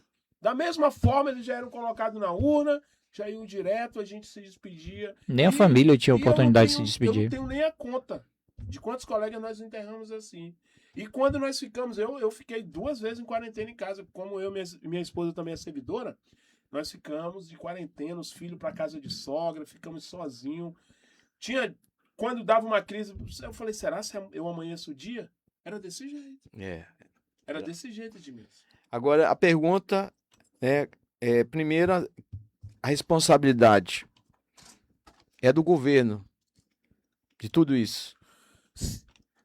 Da mesma forma, eles já eram colocados na urna, já iam direto, a gente se despedia. Nem a família tinha oportunidade de se despedir. Eu não tenho nem a conta de quantos colegas nós enterramos assim. E quando nós ficamos, eu fiquei 2 vezes em quarentena em casa, como minha esposa também é servidora, Nós ficamos de quarentena, os filhos para casa de sogra, ficamos sozinhos. Quando dava uma crise, eu falei, será que eu amanheço o dia? Era desse jeito. Era desse jeito, Edmilson. Agora, a pergunta primeiro, a responsabilidade é do governo de tudo isso.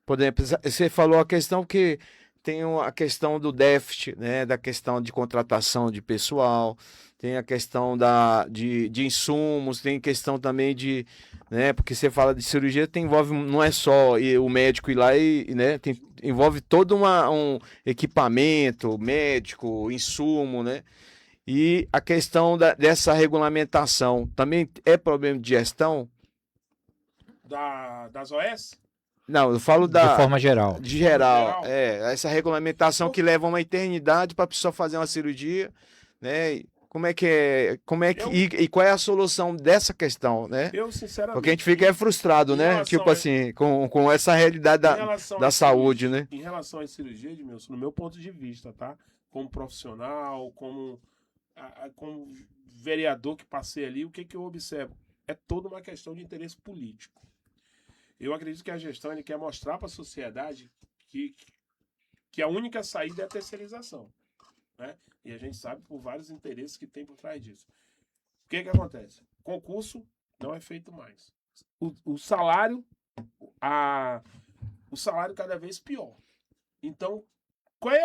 Por exemplo, você falou a questão que tem a questão do déficit, né, da questão de contratação de pessoal, tem a questão de insumos, tem questão também de, né, porque você fala de cirurgia, envolve, não é só o médico ir lá né, envolve todo um equipamento médico, insumo, né, e a questão dessa regulamentação também é problema de gestão? Das OS? Não, eu falo De forma geral. De geral. Essa regulamentação que leva uma eternidade para a pessoa fazer uma cirurgia, né? Como é que e qual é a solução dessa questão, né? Eu, sinceramente... Porque a gente fica frustrado, né? Tipo assim, com essa realidade da saúde, né? Em relação à cirurgia, Edmilson, no meu ponto de vista, tá? Como profissional, como vereador que passei ali, o que eu observo? É toda uma questão de interesse político. Eu acredito que a gestão ele quer mostrar para a sociedade que a única saída é a terceirização, né? E a gente sabe por vários interesses que tem por trás disso. O que acontece? Concurso não é feito mais. O salário cada vez pior. Então, qual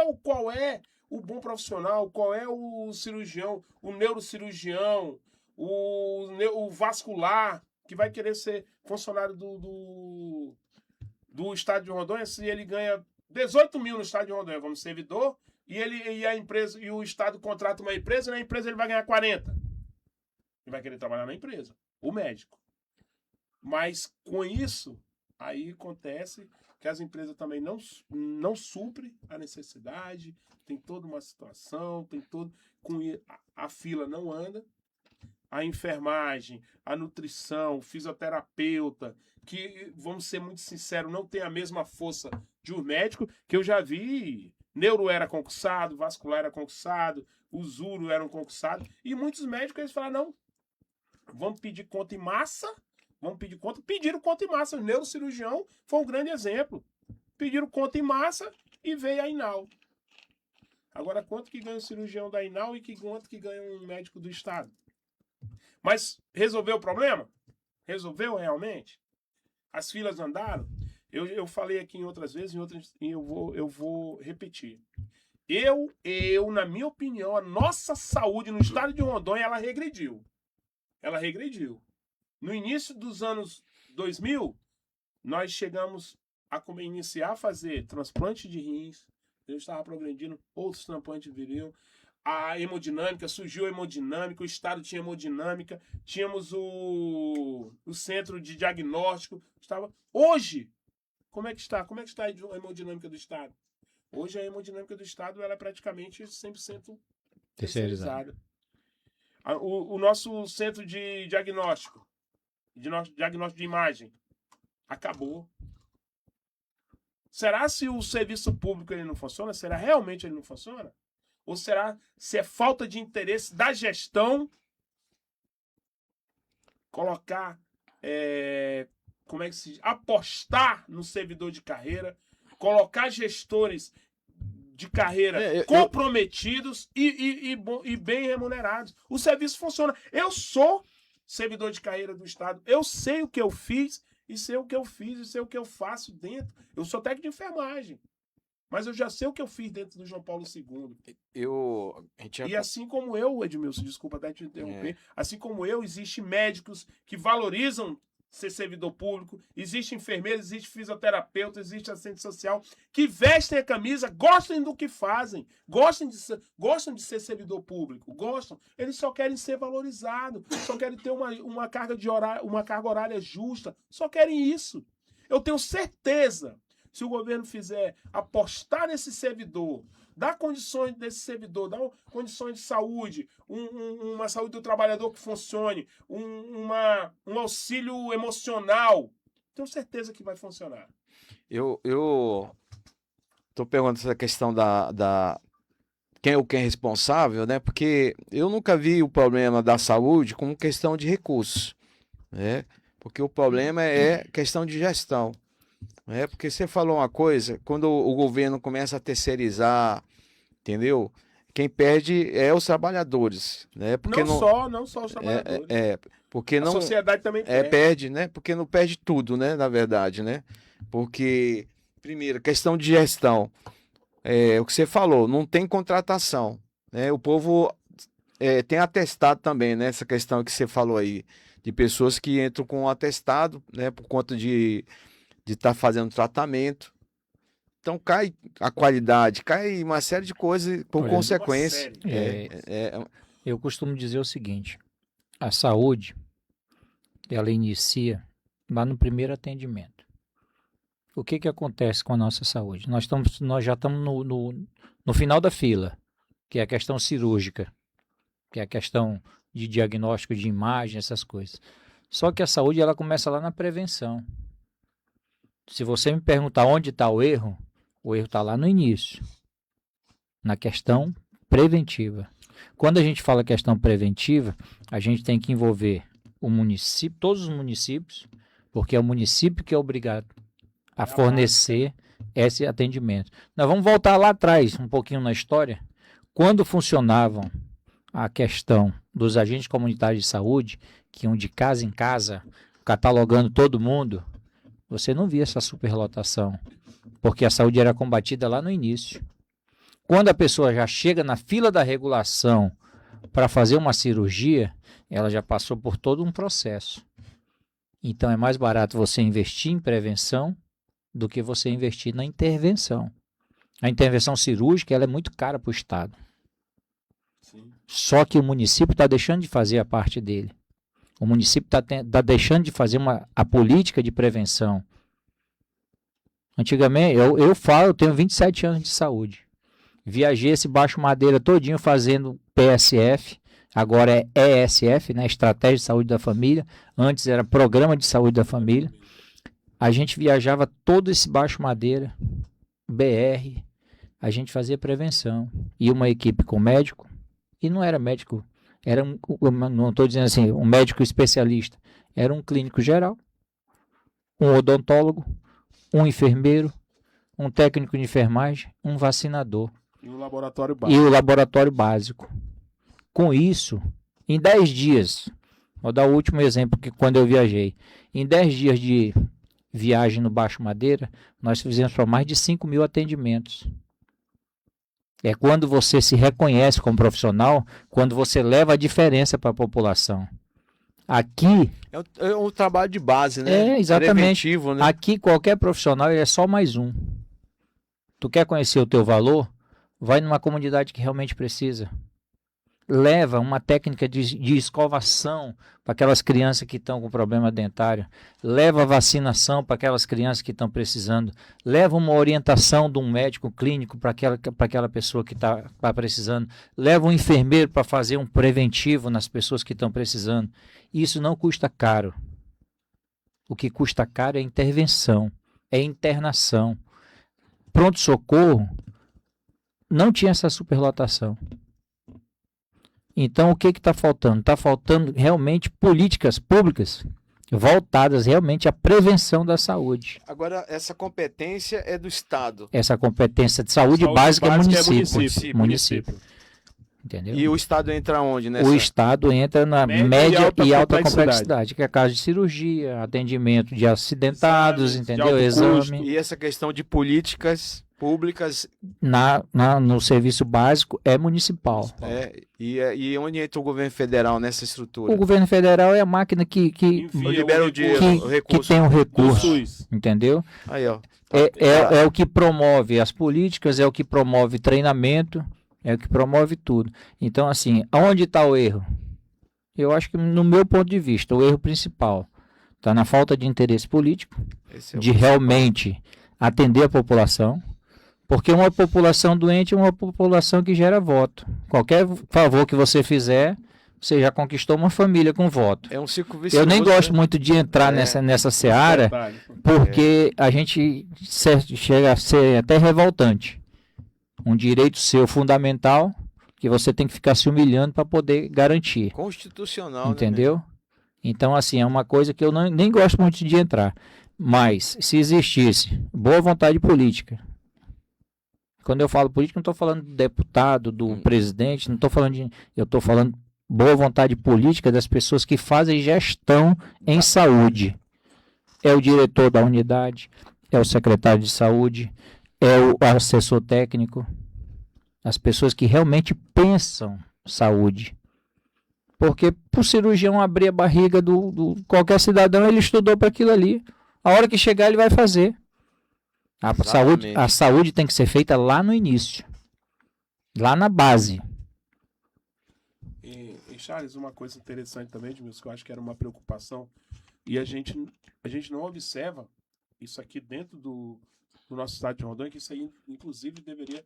é o bom profissional? Qual é o cirurgião, o neurocirurgião, o vascular, que vai querer ser funcionário do estádio de Rondônia se ele ganha 18 mil no estádio de Rondônia como servidor e a empresa e o estado contrata uma empresa e na empresa ele vai ganhar 40. Ele vai querer trabalhar na empresa, o médico. Mas com isso, aí acontece que as empresas também não suprem a necessidade, tem toda uma situação, a fila não anda. A enfermagem, a nutrição, o fisioterapeuta, que, vamos ser muito sinceros, não tem a mesma força de um médico, que eu já vi, neuro era concursado, vascular era concursado, os uro eram concursados, e muitos médicos eles falaram, não, vamos pedir conta em massa, pediram conta em massa, o neurocirurgião foi um grande exemplo, pediram conta em massa e veio a Inal. Agora, quanto que ganha um cirurgião da Inal e quanto que ganha um médico do estado? Mas resolveu o problema? Resolveu realmente? As filas andaram? Eu falei aqui em outras vezes, e eu vou repetir. Na minha opinião, a nossa saúde no estado de Rondônia, ela regrediu. Ela regrediu. No início dos anos 2000, nós chegamos a iniciar a fazer transplante de rins, eu estava progredindo, outros transplantes viriam. A hemodinâmica, surgiu a hemodinâmica, o estado tinha hemodinâmica, tínhamos o centro de diagnóstico. Hoje, como é que está? Como é que está a hemodinâmica do estado? Hoje a hemodinâmica do estado ela é praticamente 100% terceirizada. O nosso centro de diagnóstico de imagem, acabou. Será se o serviço público ele não funciona? Será realmente ele não funciona? Ou será se é falta de interesse da gestão colocar, apostar no servidor de carreira, colocar gestores de carreira comprometidos e bem remunerados. O serviço funciona. Eu sou servidor de carreira do Estado. Eu sei o que eu fiz e sei o que eu fiz e sei o que eu faço dentro. Eu sou técnico de enfermagem. Mas eu já sei o que eu fiz dentro do João Paulo II. E assim como eu, Edmilson, desculpa até te interromper, assim como eu, existem médicos que valorizam ser servidor público, existe enfermeiro, existe fisioterapeuta, existe assistente social, que vestem a camisa, gostam do que fazem, gostam de ser servidor público, gostam. Eles só querem ser valorizados, só querem ter uma carga horária justa, só querem isso. Eu tenho certeza, se o governo fizer apostar nesse servidor, dar condições desse servidor, dar condições de saúde, uma saúde do trabalhador que funcione, um auxílio emocional, tenho certeza que vai funcionar. Eu tô perguntando essa questão quem é responsável, né? Porque eu nunca vi o problema da saúde como questão de recursos, né? Porque o problema é questão de gestão, né? Porque você falou uma coisa, quando o governo começa a terceirizar, entendeu? Quem perde é os trabalhadores, né? Porque não só os trabalhadores. Porque A não sociedade também perde. perde, né? Porque não perde tudo, né? Na verdade, né? Porque, primeiro, questão de gestão. O que você falou, não tem contratação, né? O povo tem atestado também, né? Essa questão que você falou aí, de pessoas que entram com atestado, né? Por conta de estar fazendo tratamento. Então cai a qualidade, cai uma série de coisas por Olha, consequência. uma série. Eu costumo dizer o seguinte: a saúde, ela inicia lá no primeiro atendimento. O que acontece com a nossa saúde? Nós já estamos no final da fila, que é a questão cirúrgica, que é a questão de diagnóstico de imagem, essas coisas. Só que a saúde, ela começa lá na prevenção. Se você me perguntar onde está o erro está lá no início, na questão preventiva. Quando a gente fala questão preventiva, a gente tem que envolver o município, todos os municípios, porque é o município que é obrigado a fornecer esse atendimento. Nós vamos voltar lá atrás, um pouquinho na história, quando funcionavam a questão dos agentes comunitários de saúde, que iam de casa em casa, catalogando todo mundo, você não via essa superlotação, porque a saúde era combatida lá no início. Quando a pessoa já chega na fila da regulação para fazer uma cirurgia, ela já passou por todo um processo. Então é mais barato você investir em prevenção do que você investir na intervenção. A intervenção cirúrgica, ela é muito cara para o Estado. Sim. Só que o município está deixando de fazer a parte dele. O município está deixando de fazer a política de prevenção. Antigamente, eu tenho 27 anos de saúde. Viajei esse Baixo Madeira todinho fazendo PSF, agora é ESF, né? Estratégia de Saúde da Família. Antes era Programa de Saúde da Família. A gente viajava todo esse Baixo Madeira, BR, a gente fazia prevenção. E uma equipe com médico, e não era médico, não estou dizendo assim, um médico especialista, era um clínico geral, um odontólogo, um enfermeiro, um técnico de enfermagem, um vacinador. E o laboratório básico. Com isso, em 10 dias, vou dar o último exemplo, que quando eu viajei, em 10 dias de viagem no Baixo Madeira, nós fizemos para mais de 5 mil atendimentos. É quando você se reconhece como profissional, quando você leva a diferença para a população. Aqui... É um trabalho de base, né? Exatamente. Preventivo, né? Aqui, qualquer profissional é só mais um. Tu quer conhecer o teu valor? Vai numa comunidade que realmente precisa. Leva uma técnica de escovação para aquelas crianças que estão com problema dentário. Leva vacinação para aquelas crianças que estão precisando. Leva uma orientação de um médico clínico para aquela pessoa que está precisando. Leva um enfermeiro para fazer um preventivo nas pessoas que estão precisando. Isso não custa caro. O que custa caro é intervenção, é internação. Pronto-socorro não tinha essa superlotação. Então, o que está faltando? Está faltando realmente políticas públicas voltadas realmente à prevenção da saúde. Agora, essa competência é do Estado. Essa competência de saúde básica é município. Entendeu? E o Estado entra onde nessa? O Estado entra na média e alta complexidade, complexidade, que é caso de cirurgia, atendimento de acidentados, entendeu? Exame. E essa questão de políticas públicas no serviço básico é municipal. E onde entra o governo federal nessa estrutura? O governo federal é a máquina que libera o dinheiro, que tem o recurso, entendeu? Aí, ó. É o que promove as políticas, é o que promove treinamento, é o que promove tudo. Então, assim, aonde está o erro? Eu acho que, no meu ponto de vista, o erro principal está na falta de interesse político, de realmente atender a população. Porque uma população doente é uma população que gera voto. Qualquer favor que você fizer, você já conquistou uma família com voto. É um ciclo vicioso. Eu nem gosto muito de entrar nessa seara, porque a gente chega a ser até revoltante. um direito seu fundamental que você tem que ficar se humilhando para poder garantir. Constitucional, Entendeu? Então, assim, é uma coisa que eu nem gosto muito de entrar. Mas, se existisse boa vontade política, quando eu falo política, não estou falando do deputado, do presidente, não estou falando de... Eu estou falando boa vontade política das pessoas que fazem gestão em saúde. É o diretor da unidade, é o secretário de saúde, é o assessor técnico, as pessoas que realmente pensam saúde. Porque pro cirurgião abrir a barriga do qualquer cidadão, ele estudou para aquilo ali. A hora que chegar, ele vai fazer. A saúde tem que ser feita lá no início. Lá na base. E Charles, uma coisa interessante também, Edmilson, que eu acho que era uma preocupação, e a gente não observa isso aqui dentro do nosso estado de Rondônia, que isso aí, inclusive, deveria...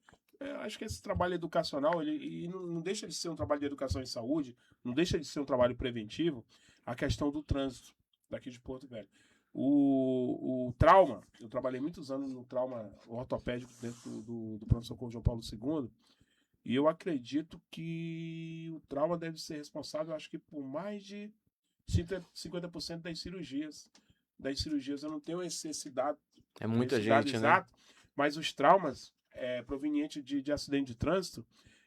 acho que esse trabalho educacional, ele não deixa de ser um trabalho de educação em saúde, não deixa de ser um trabalho preventivo, a questão do trânsito daqui de Porto Velho. O trauma, eu trabalhei muitos anos no trauma ortopédico dentro do pronto-socorro João Paulo II, e eu acredito que o trauma deve ser responsável, acho que por mais de 50% das cirurgias. Das cirurgias eu não tenho esse dado. É muita esse gente, dado né? exato, mas os traumas provenientes de acidente de trânsito,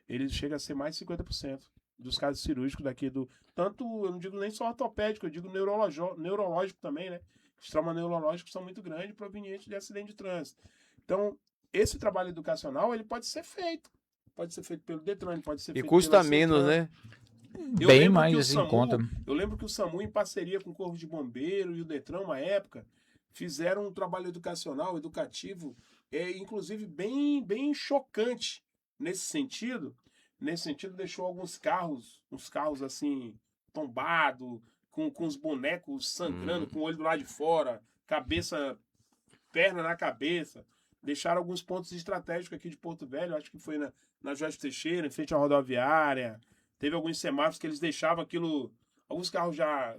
eles chegam a ser mais de 50% dos casos cirúrgicos daqui do... Tanto, eu não digo nem só ortopédico, eu digo neurológico também, né? Os traumas neurológicos são muito grandes, provenientes de acidente de trânsito. Então, esse trabalho educacional, ele pode ser feito. Pode ser feito pelo Detran, pode ser feito E custa pela menos, Cetran. né? Bem mais em conta. Eu lembro que o SAMU, em parceria com o Corpo de Bombeiro e o Detran, uma época, fizeram um trabalho educacional, educativo, inclusive bem chocante nesse sentido. Nesse sentido, deixou uns carros assim, tombados, com os bonecos sangrando, com o olho do lado de fora, perna na cabeça. Deixaram alguns pontos estratégicos aqui de Porto Velho, acho que foi na Jorge Teixeira, em frente à rodoviária. Teve alguns semáforos que eles deixavam aquilo, alguns carros já,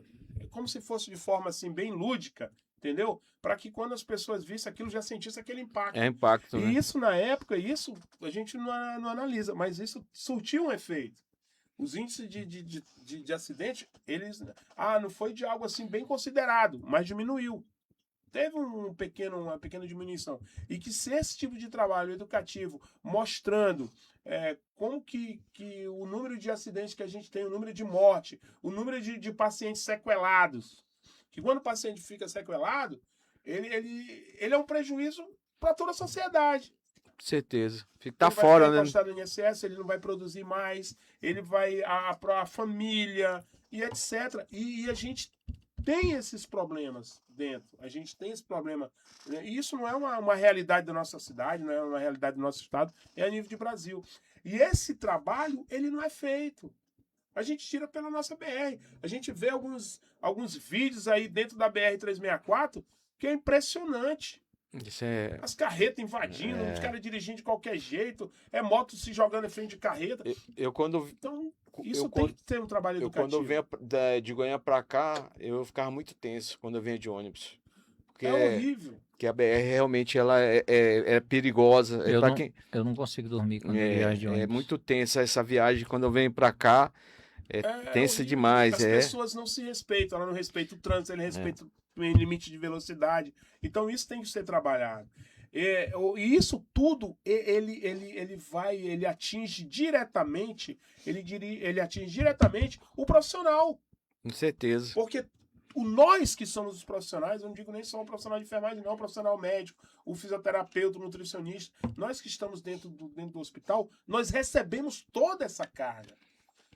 como se fosse de forma assim, bem lúdica, entendeu? Para que quando as pessoas vissem aquilo, já sentissem aquele impacto. É impacto, né? E isso, na época, a gente não analisa, mas isso surtiu um efeito. Os índices de acidente, eles... não foi de algo assim bem considerado, mas diminuiu. Teve uma pequena diminuição. E que se esse tipo de trabalho educativo, mostrando como que o número de acidentes que a gente tem, o número de morte, o número de pacientes sequelados, que quando o paciente fica sequelado, ele é um prejuízo para toda a sociedade. Certeza. Tá Ele vai fora, ficar né? encostado no INSS, ele não vai produzir mais, ele vai para a família e etc. E a gente tem esses problemas dentro. A gente tem esse problema. E isso não é uma realidade da nossa cidade, não é uma realidade do nosso estado, é a nível de Brasil. E esse trabalho, ele não é feito. A gente tira pela nossa BR. A gente vê alguns vídeos aí dentro da BR-364 que é impressionante. Isso é... As carretas invadindo, os caras dirigindo de qualquer jeito, moto se jogando em frente de carreta. Então, isso tem que ter um trabalho educativo. Quando eu venho de Goiânia pra cá, eu ficava muito tenso quando eu vinha de ônibus. Porque é horrível. Porque a BR realmente ela é perigosa. Eu não consigo dormir quando eu viajo de ônibus. É muito tensa essa viagem. Quando eu venho pra cá, tensa horrível. demais. As pessoas não se respeitam, ela não respeita o trânsito, ela não respeita o limite de velocidade. Então isso tem que ser trabalhado. E isso tudo ele atinge diretamente, ele atinge diretamente o profissional. Com certeza. Porque nós que somos os profissionais, eu não digo nem só o profissional de enfermagem, não, o profissional médico, o fisioterapeuta, o nutricionista, nós que estamos dentro do hospital, nós recebemos toda essa carga.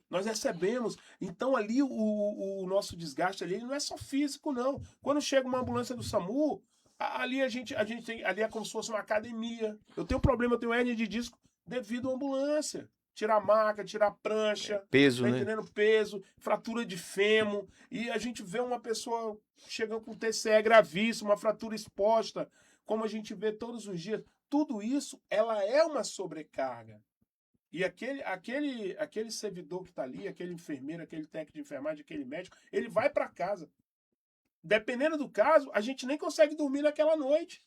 Nós recebemos. Então ali o nosso desgaste ali não é só físico, não. Quando chega uma ambulância do SAMU, ali a gente tem, ali é como se fosse uma academia. Eu tenho hérnia de disco devido à ambulância. Tirar maca, tirar prancha. Peso, tá né? entendendo? Peso, fratura de fêmur. E a gente vê uma pessoa chegando com TCE gravíssimo, uma fratura exposta, como a gente vê todos os dias. Tudo isso, ela é uma sobrecarga. E aquele servidor que está ali, aquele enfermeiro, aquele técnico de enfermagem, aquele médico, ele vai para casa. Dependendo do caso, a gente nem consegue dormir naquela noite.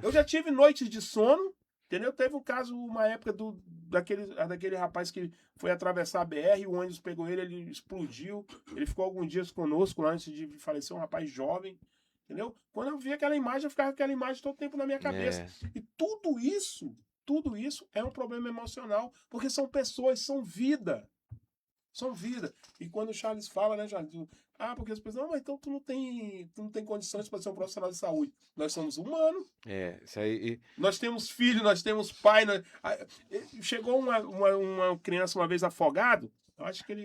Eu já tive noites de sono Entendeu? Teve um caso, uma época daquele rapaz que foi atravessar a BR, o ônibus pegou ele, ele explodiu. Ele ficou alguns dias conosco lá antes de falecer, um rapaz jovem. Entendeu? Quando eu vi aquela imagem, eu ficava com aquela imagem todo tempo na minha cabeça. E tudo isso é um problema emocional, porque são pessoas, são vida. São vida. E quando o Charles fala, né, Charles? Porque as pessoas, mas então tu não tem condições para ser um profissional de saúde. Nós somos humanos. Isso aí. Nós temos filho, nós temos pai. Chegou uma criança uma vez afogado.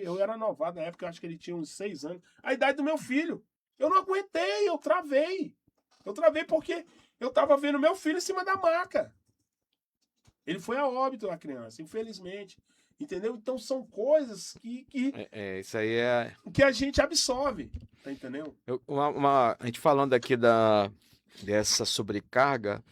Eu era novato na época, eu acho que ele tinha uns 6 anos. A idade do meu filho. Eu não aguentei, eu travei. Eu travei porque eu tava vendo meu filho em cima da maca. Ele foi a óbito, a criança, infelizmente. Entendeu? Então são coisas que isso aí é... que a gente absorve. Tá entendendo? A gente falando aqui dessa sobrecarga,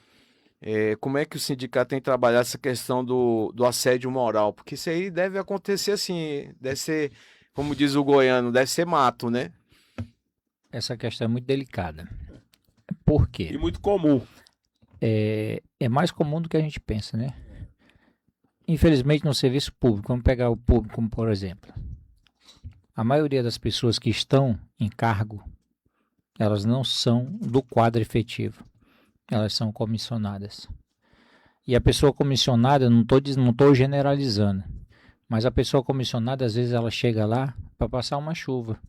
como é que o sindicato tem trabalhado essa questão do assédio moral? Porque isso aí deve acontecer assim, deve ser, como diz o goiano, deve ser mato, né? Essa questão é muito delicada. Por quê? E muito comum. É mais comum do que a gente pensa, né? Infelizmente, no serviço público, vamos pegar o público como por exemplo. A maioria das pessoas que estão em cargo, elas não são do quadro efetivo. Elas são comissionadas. E a pessoa comissionada, não estou generalizando, mas a pessoa comissionada, às vezes, ela chega lá para passar uma chuva.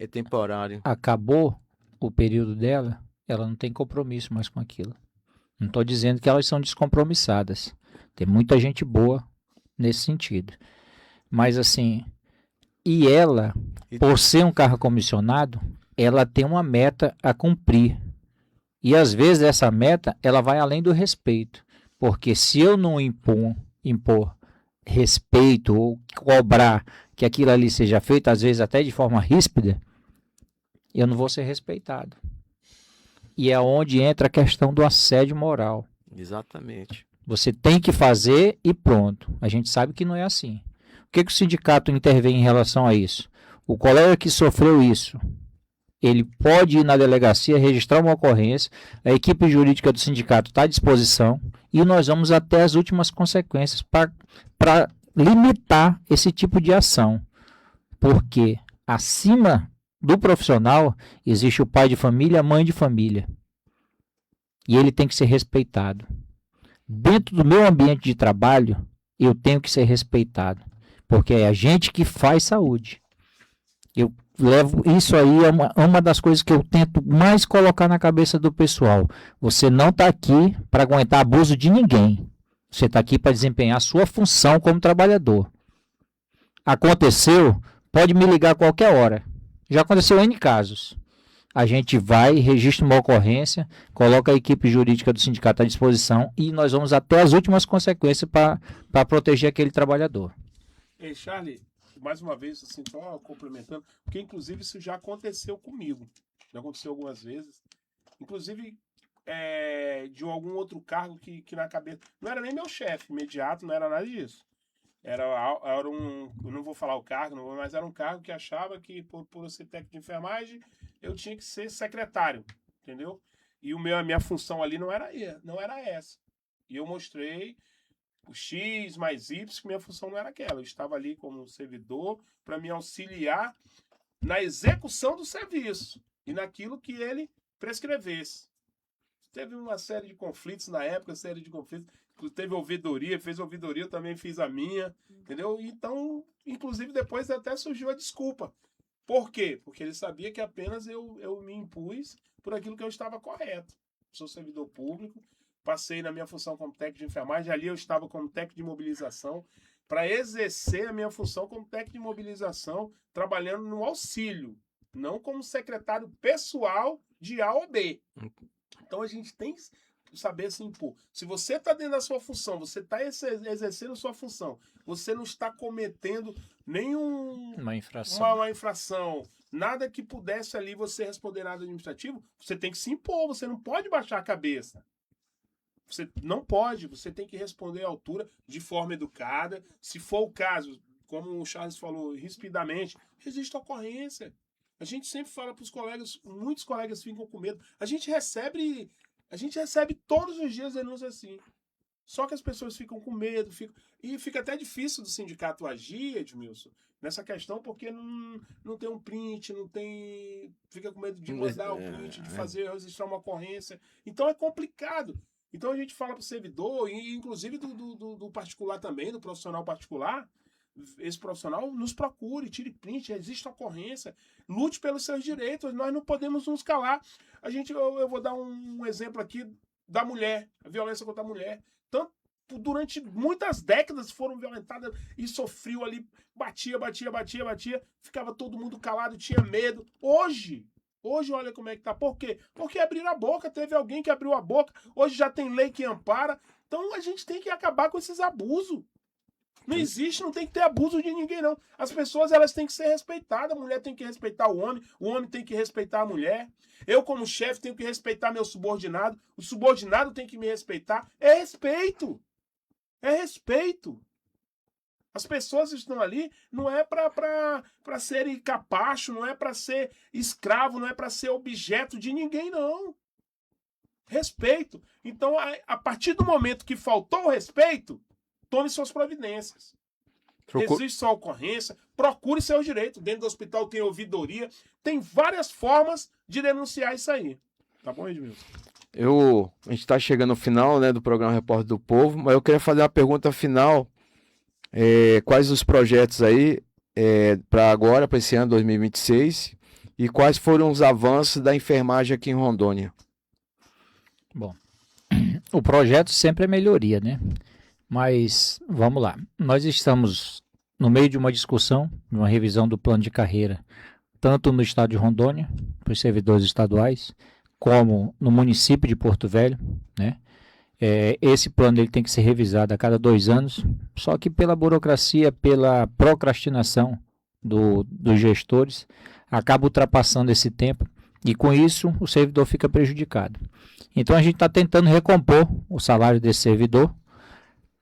É temporário. Acabou o período dela, ela não tem compromisso mais com aquilo. Não estou dizendo que elas são descompromissadas. Tem muita gente boa nesse sentido. Mas assim, e ela, por ser um cargo comissionado, ela tem uma meta a cumprir. E às vezes essa meta, ela vai além do respeito. Porque se eu não impor respeito ou cobrar que aquilo ali seja feito, às vezes até de forma ríspida, eu não vou ser respeitado. E é onde entra a questão do assédio moral. Exatamente. Você tem que fazer e pronto. A gente sabe que não é assim. O que o sindicato intervém em relação a isso? O colega que sofreu isso, ele pode ir na delegacia, registrar uma ocorrência, a equipe jurídica do sindicato está à disposição e nós vamos até as últimas consequências para limitar esse tipo de ação. Porque acima do profissional existe o pai de família, a mãe de família. E ele tem que ser respeitado. Dentro do meu ambiente de trabalho, eu tenho que ser respeitado. Porque é a gente que faz saúde. Eu levo isso aí, é uma das coisas que eu tento mais colocar na cabeça do pessoal. Você não está aqui para aguentar abuso de ninguém. Você está aqui para desempenhar a sua função como trabalhador. Aconteceu, pode me ligar a qualquer hora. Já aconteceu N casos. A gente vai, registra uma ocorrência, coloca a equipe jurídica do sindicato à disposição e nós vamos até as últimas consequências para proteger aquele trabalhador. Ei, Charlie, mais uma vez, assim, só complementando, porque inclusive isso já aconteceu comigo. Já aconteceu algumas vezes. Inclusive, de algum outro cargo que na cabeça... Não era nem meu chefe imediato, não era nada disso. Era eu não vou falar o cargo, mas era um cargo que achava que, por eu ser técnico de enfermagem, eu tinha que ser secretário, entendeu? E a minha função ali não era essa. E eu mostrei o X mais Y, que minha função não era aquela. Eu estava ali como servidor para me auxiliar na execução do serviço e naquilo que ele prescrevesse. Teve uma série de conflitos na época, teve ouvidoria, fez ouvidoria, eu também fiz a minha, entendeu? Então, inclusive, depois até surgiu a desculpa. Por quê? Porque ele sabia que apenas eu me impus por aquilo que eu estava correto. Sou servidor público, passei na minha função como técnico de enfermagem, ali eu estava como técnico de mobilização, para exercer a minha função como técnico de mobilização, trabalhando no auxílio, não como secretário pessoal de A ou B. Então a gente tem que saber se impor. Se você está dentro da sua função, você está exercendo a sua função, você não está cometendo uma infração, nada que pudesse ali você responder nada administrativo, você tem que se impor, você não pode baixar a cabeça. Você não pode, você tem que responder à altura de forma educada. Se for o caso, como o Charles falou, rispidamente, registra a ocorrência. A gente sempre fala para os colegas, muitos colegas ficam com medo. A gente recebe A gente recebe todos os dias denúncias assim. Só que as pessoas ficam com medo, e fica até difícil do sindicato agir, Edmilson, nessa questão, porque não tem um print, não tem. Fica com medo de mandar o print, de fazer, registrar uma ocorrência. Então é complicado. Então a gente fala para o servidor, e inclusive do particular também, do profissional particular, esse profissional nos procure, tire print, existe ocorrência, lute pelos seus direitos, nós não podemos nos calar. Eu vou dar um exemplo aqui da mulher, a violência contra a mulher. Tanto, durante muitas décadas foram violentadas e sofriam ali, batia, ficava todo mundo calado, tinha medo. Hoje, olha como é que tá. Por quê? Porque abriram a boca, teve alguém que abriu a boca, hoje já tem lei que ampara. Então a gente tem que acabar com esses abusos. Não existe, não tem que ter abuso de ninguém, não. As pessoas, elas têm que ser respeitadas. A mulher tem que respeitar o homem tem que respeitar a mulher. Eu, como chefe, tenho que respeitar meu subordinado. O subordinado tem que me respeitar. É respeito. É respeito. As pessoas estão ali, não é para serem capacho, não é para ser escravo, não é para ser objeto de ninguém, não. Respeito. Então, a partir do momento que faltou o respeito, tome suas providências. Existe sua ocorrência, procure seus direitos. Dentro do hospital tem ouvidoria, tem várias formas de denunciar isso aí. Tá bom, Edmilson? A gente está chegando ao final, né, do programa Repórter do Povo, mas eu queria fazer uma pergunta final. Quais os projetos aí para agora, para esse ano 2026, e quais foram os avanços da enfermagem aqui em Rondônia? Bom, o projeto sempre é melhoria, né? Mas vamos lá. Nós estamos no meio de uma discussão, de uma revisão do plano de carreira, tanto no estado de Rondônia, para os servidores estaduais, como no município de Porto Velho, né? Esse plano ele tem que ser revisado a cada 2 anos, só que pela burocracia, pela procrastinação dos gestores, acaba ultrapassando esse tempo e com isso o servidor fica prejudicado. Então a gente está tentando recompor o salário desse servidor.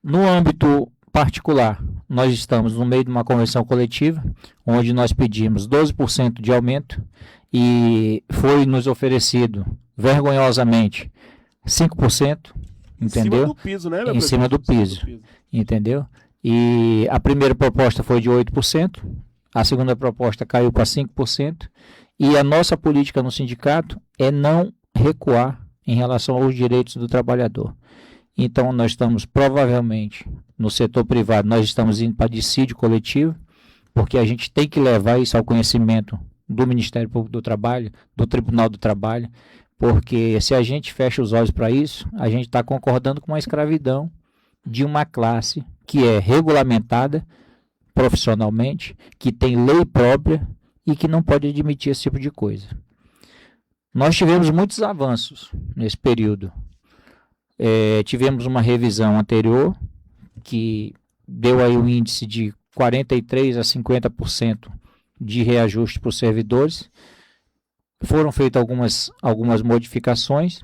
No âmbito particular, nós estamos no meio de uma convenção coletiva, onde nós pedimos 12% de aumento e foi nos oferecido vergonhosamente 5%. Entendeu? Em cima do piso, né? Em cima do piso, entendeu? E a primeira proposta foi de 8%, a segunda proposta caiu para 5%, e a nossa política no sindicato é não recuar em relação aos direitos do trabalhador. Então, nós estamos provavelmente, no setor privado, nós estamos indo para dissídio coletivo, porque a gente tem que levar isso ao conhecimento do Ministério Público do Trabalho, do Tribunal do Trabalho, porque se a gente fecha os olhos para isso, a gente está concordando com uma escravidão de uma classe que é regulamentada profissionalmente, que tem lei própria e que não pode admitir esse tipo de coisa. Nós tivemos muitos avanços nesse período. Tivemos uma revisão anterior que deu aí um índice de 43% a 50% de reajuste para os servidores. Foram feitas algumas modificações,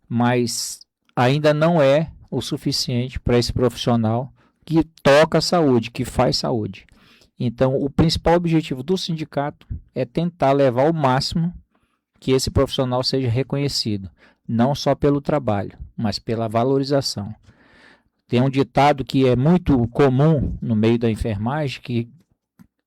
mas ainda não é o suficiente para esse profissional que toca a saúde, que faz saúde. Então, o principal objetivo do sindicato é tentar levar ao máximo que esse profissional seja reconhecido, não só pelo trabalho, mas pela valorização. Tem um ditado que é muito comum no meio da enfermagem, que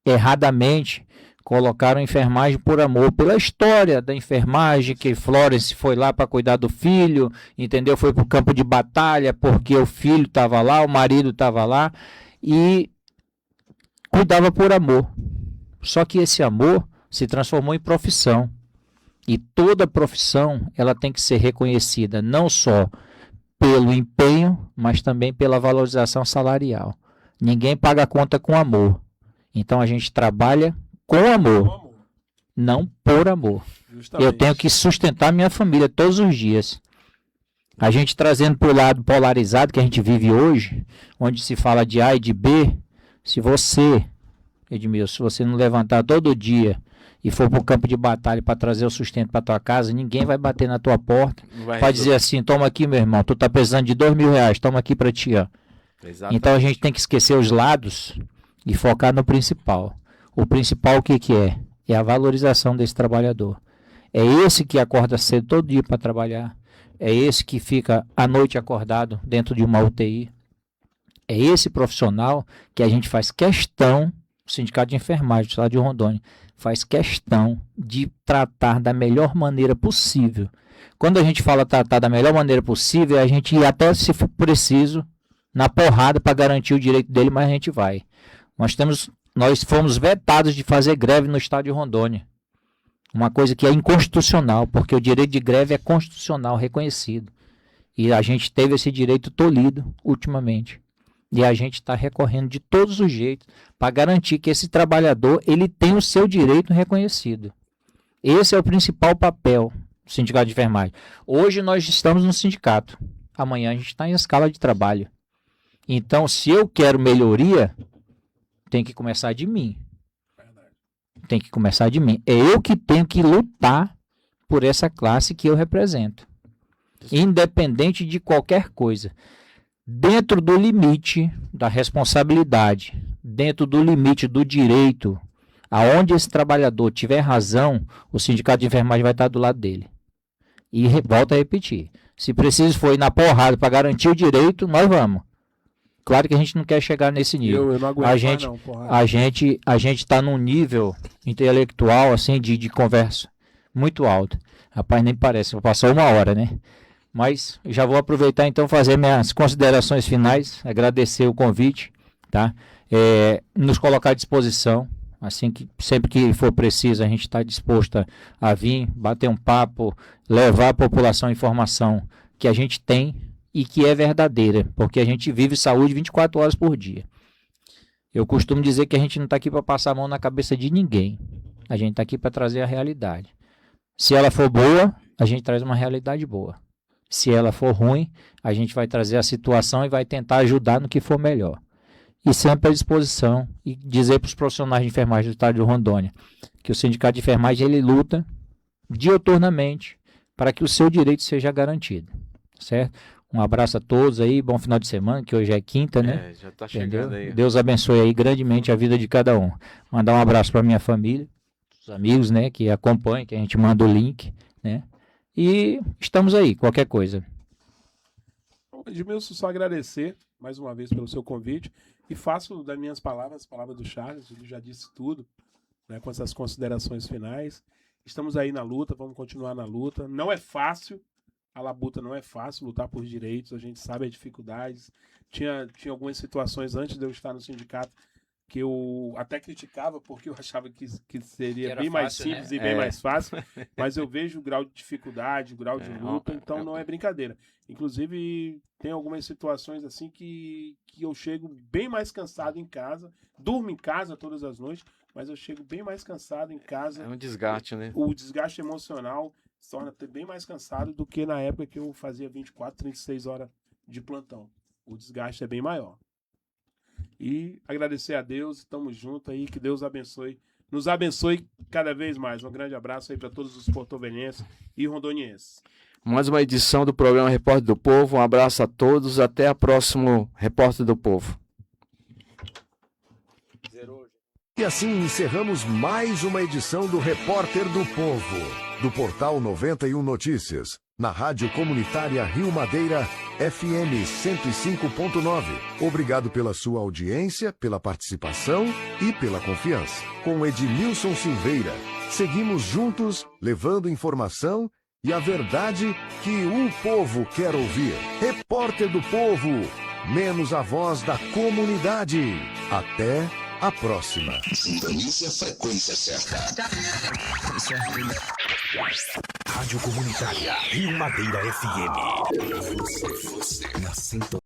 erradamente colocaram a enfermagem por amor, pela história da enfermagem, que Florence foi lá para cuidar do filho, entendeu? Foi para o campo de batalha porque o filho estava lá, o marido estava lá, e cuidava por amor. Só que esse amor se transformou em profissão. E toda profissão ela tem que ser reconhecida não só pelo empenho, mas também pela valorização salarial. Ninguém paga a conta com amor. Então a gente trabalha com amor, não por amor. Justamente. Eu tenho que sustentar minha família todos os dias. A gente trazendo para o lado polarizado que a gente vive hoje, onde se fala de A e de B, se você, Edmilson, se você não levantar todo dia e for para o campo de batalha para trazer o sustento para tua casa, ninguém vai bater na tua porta para dizer assim, toma aqui meu irmão, tu tá precisando de R$2.000, toma aqui para ti, ó. Então a gente tem que esquecer os lados e focar no principal. O principal o que é? É a valorização desse trabalhador. É esse que acorda cedo todo dia para trabalhar, É esse que fica à noite acordado dentro de uma UTI. É esse profissional que a gente faz questão, o Sindicato de Enfermagem do Estado de Rondônia, faz questão de tratar da melhor maneira possível. Quando a gente fala tratar da melhor maneira possível, a gente ir até, se for preciso, na porrada para garantir o direito dele, mas a gente vai. Nós fomos vetados de fazer greve no Estado de Rondônia. Uma coisa que é inconstitucional, porque o direito de greve é constitucional, reconhecido. E a gente teve esse direito tolhido ultimamente. E a gente está recorrendo de todos os jeitos para garantir que esse trabalhador ele tem o seu direito reconhecido. Esse é o principal papel do Sindicato de Enfermagem. Hoje nós estamos no sindicato. Amanhã a gente está em escala de trabalho. Então, se eu quero melhoria, tem que começar de mim. Tem que começar de mim. É eu que tenho que lutar por essa classe que eu represento. Independente de qualquer coisa. Dentro do limite da responsabilidade, dentro do limite do direito, aonde esse trabalhador tiver razão, o Sindicato de Enfermagem vai estar do lado dele. E volto a repetir. Se preciso for ir na porrada para garantir o direito, nós vamos. Claro que a gente não quer chegar nesse nível. Eu não aguento mais não, porra. A gente está num nível intelectual assim de conversa muito alto. Rapaz, nem parece, passou 1 hora, né? Mas já vou aproveitar então fazer minhas considerações finais, agradecer o convite, tá? Nos colocar à disposição, assim que sempre que for preciso a gente está disposto a vir, bater um papo, levar à população a informação que a gente tem e que é verdadeira, porque a gente vive saúde 24 horas por dia. Eu costumo dizer que a gente não está aqui para passar a mão na cabeça de ninguém, a gente está aqui para trazer a realidade. Se ela for boa, a gente traz uma realidade boa. Se ela for ruim, a gente vai trazer a situação e vai tentar ajudar no que for melhor. E sempre à disposição e dizer para os profissionais de enfermagem do Estado de Rondônia que o Sindicato de Enfermagem ele luta diuturnamente para que o seu direito seja garantido. Certo? Um abraço a todos aí, bom final de semana, que hoje é quinta, né? Já está chegando. Entendeu? Aí. Deus abençoe aí grandemente a vida de cada um. Mandar um abraço para minha família, os amigos, né, que acompanham, que a gente manda o link, né? E estamos aí, qualquer coisa. Edmilson, só agradecer mais uma vez pelo seu convite e faço das minhas palavras, as palavras do Charles, ele já disse tudo, né, com essas considerações finais. Estamos aí na luta, vamos continuar na luta. Não é fácil, a labuta não é fácil, lutar por direitos, a gente sabe as dificuldades. Tinha algumas situações antes de eu estar no sindicato que eu até criticava porque eu achava que seria bem mais simples, né? E bem mais fácil, mas eu vejo o grau de dificuldade, o grau de luta, então não é brincadeira. Inclusive, tem algumas situações assim que eu chego bem mais cansado em casa, durmo em casa todas as noites, mas eu chego bem mais cansado em casa. É um desgaste, né? O desgaste emocional se torna bem mais cansado do que na época que eu fazia 24, 36 horas de plantão. O desgaste é bem maior. E agradecer a Deus, estamos juntos aí, que Deus abençoe, nos abençoe cada vez mais. Um grande abraço aí para todos os porto-velhenses e rondonienses. Mais uma edição do programa Repórter do Povo. Um abraço a todos, até a próxima Repórter do Povo. E assim encerramos mais uma edição do Repórter do Povo, do Portal 91 Notícias, na Rádio Comunitária Rio Madeira, FM 105.9. Obrigado pela sua audiência, pela participação e pela confiança. Com Edmilson Silveira, seguimos juntos, levando informação e a verdade que o povo quer ouvir. Repórter do Povo, menos a voz da comunidade. Até a próxima. Sintonize a frequência certa. Rádio Comunitária Rio Madeira FM. Você na sintonia.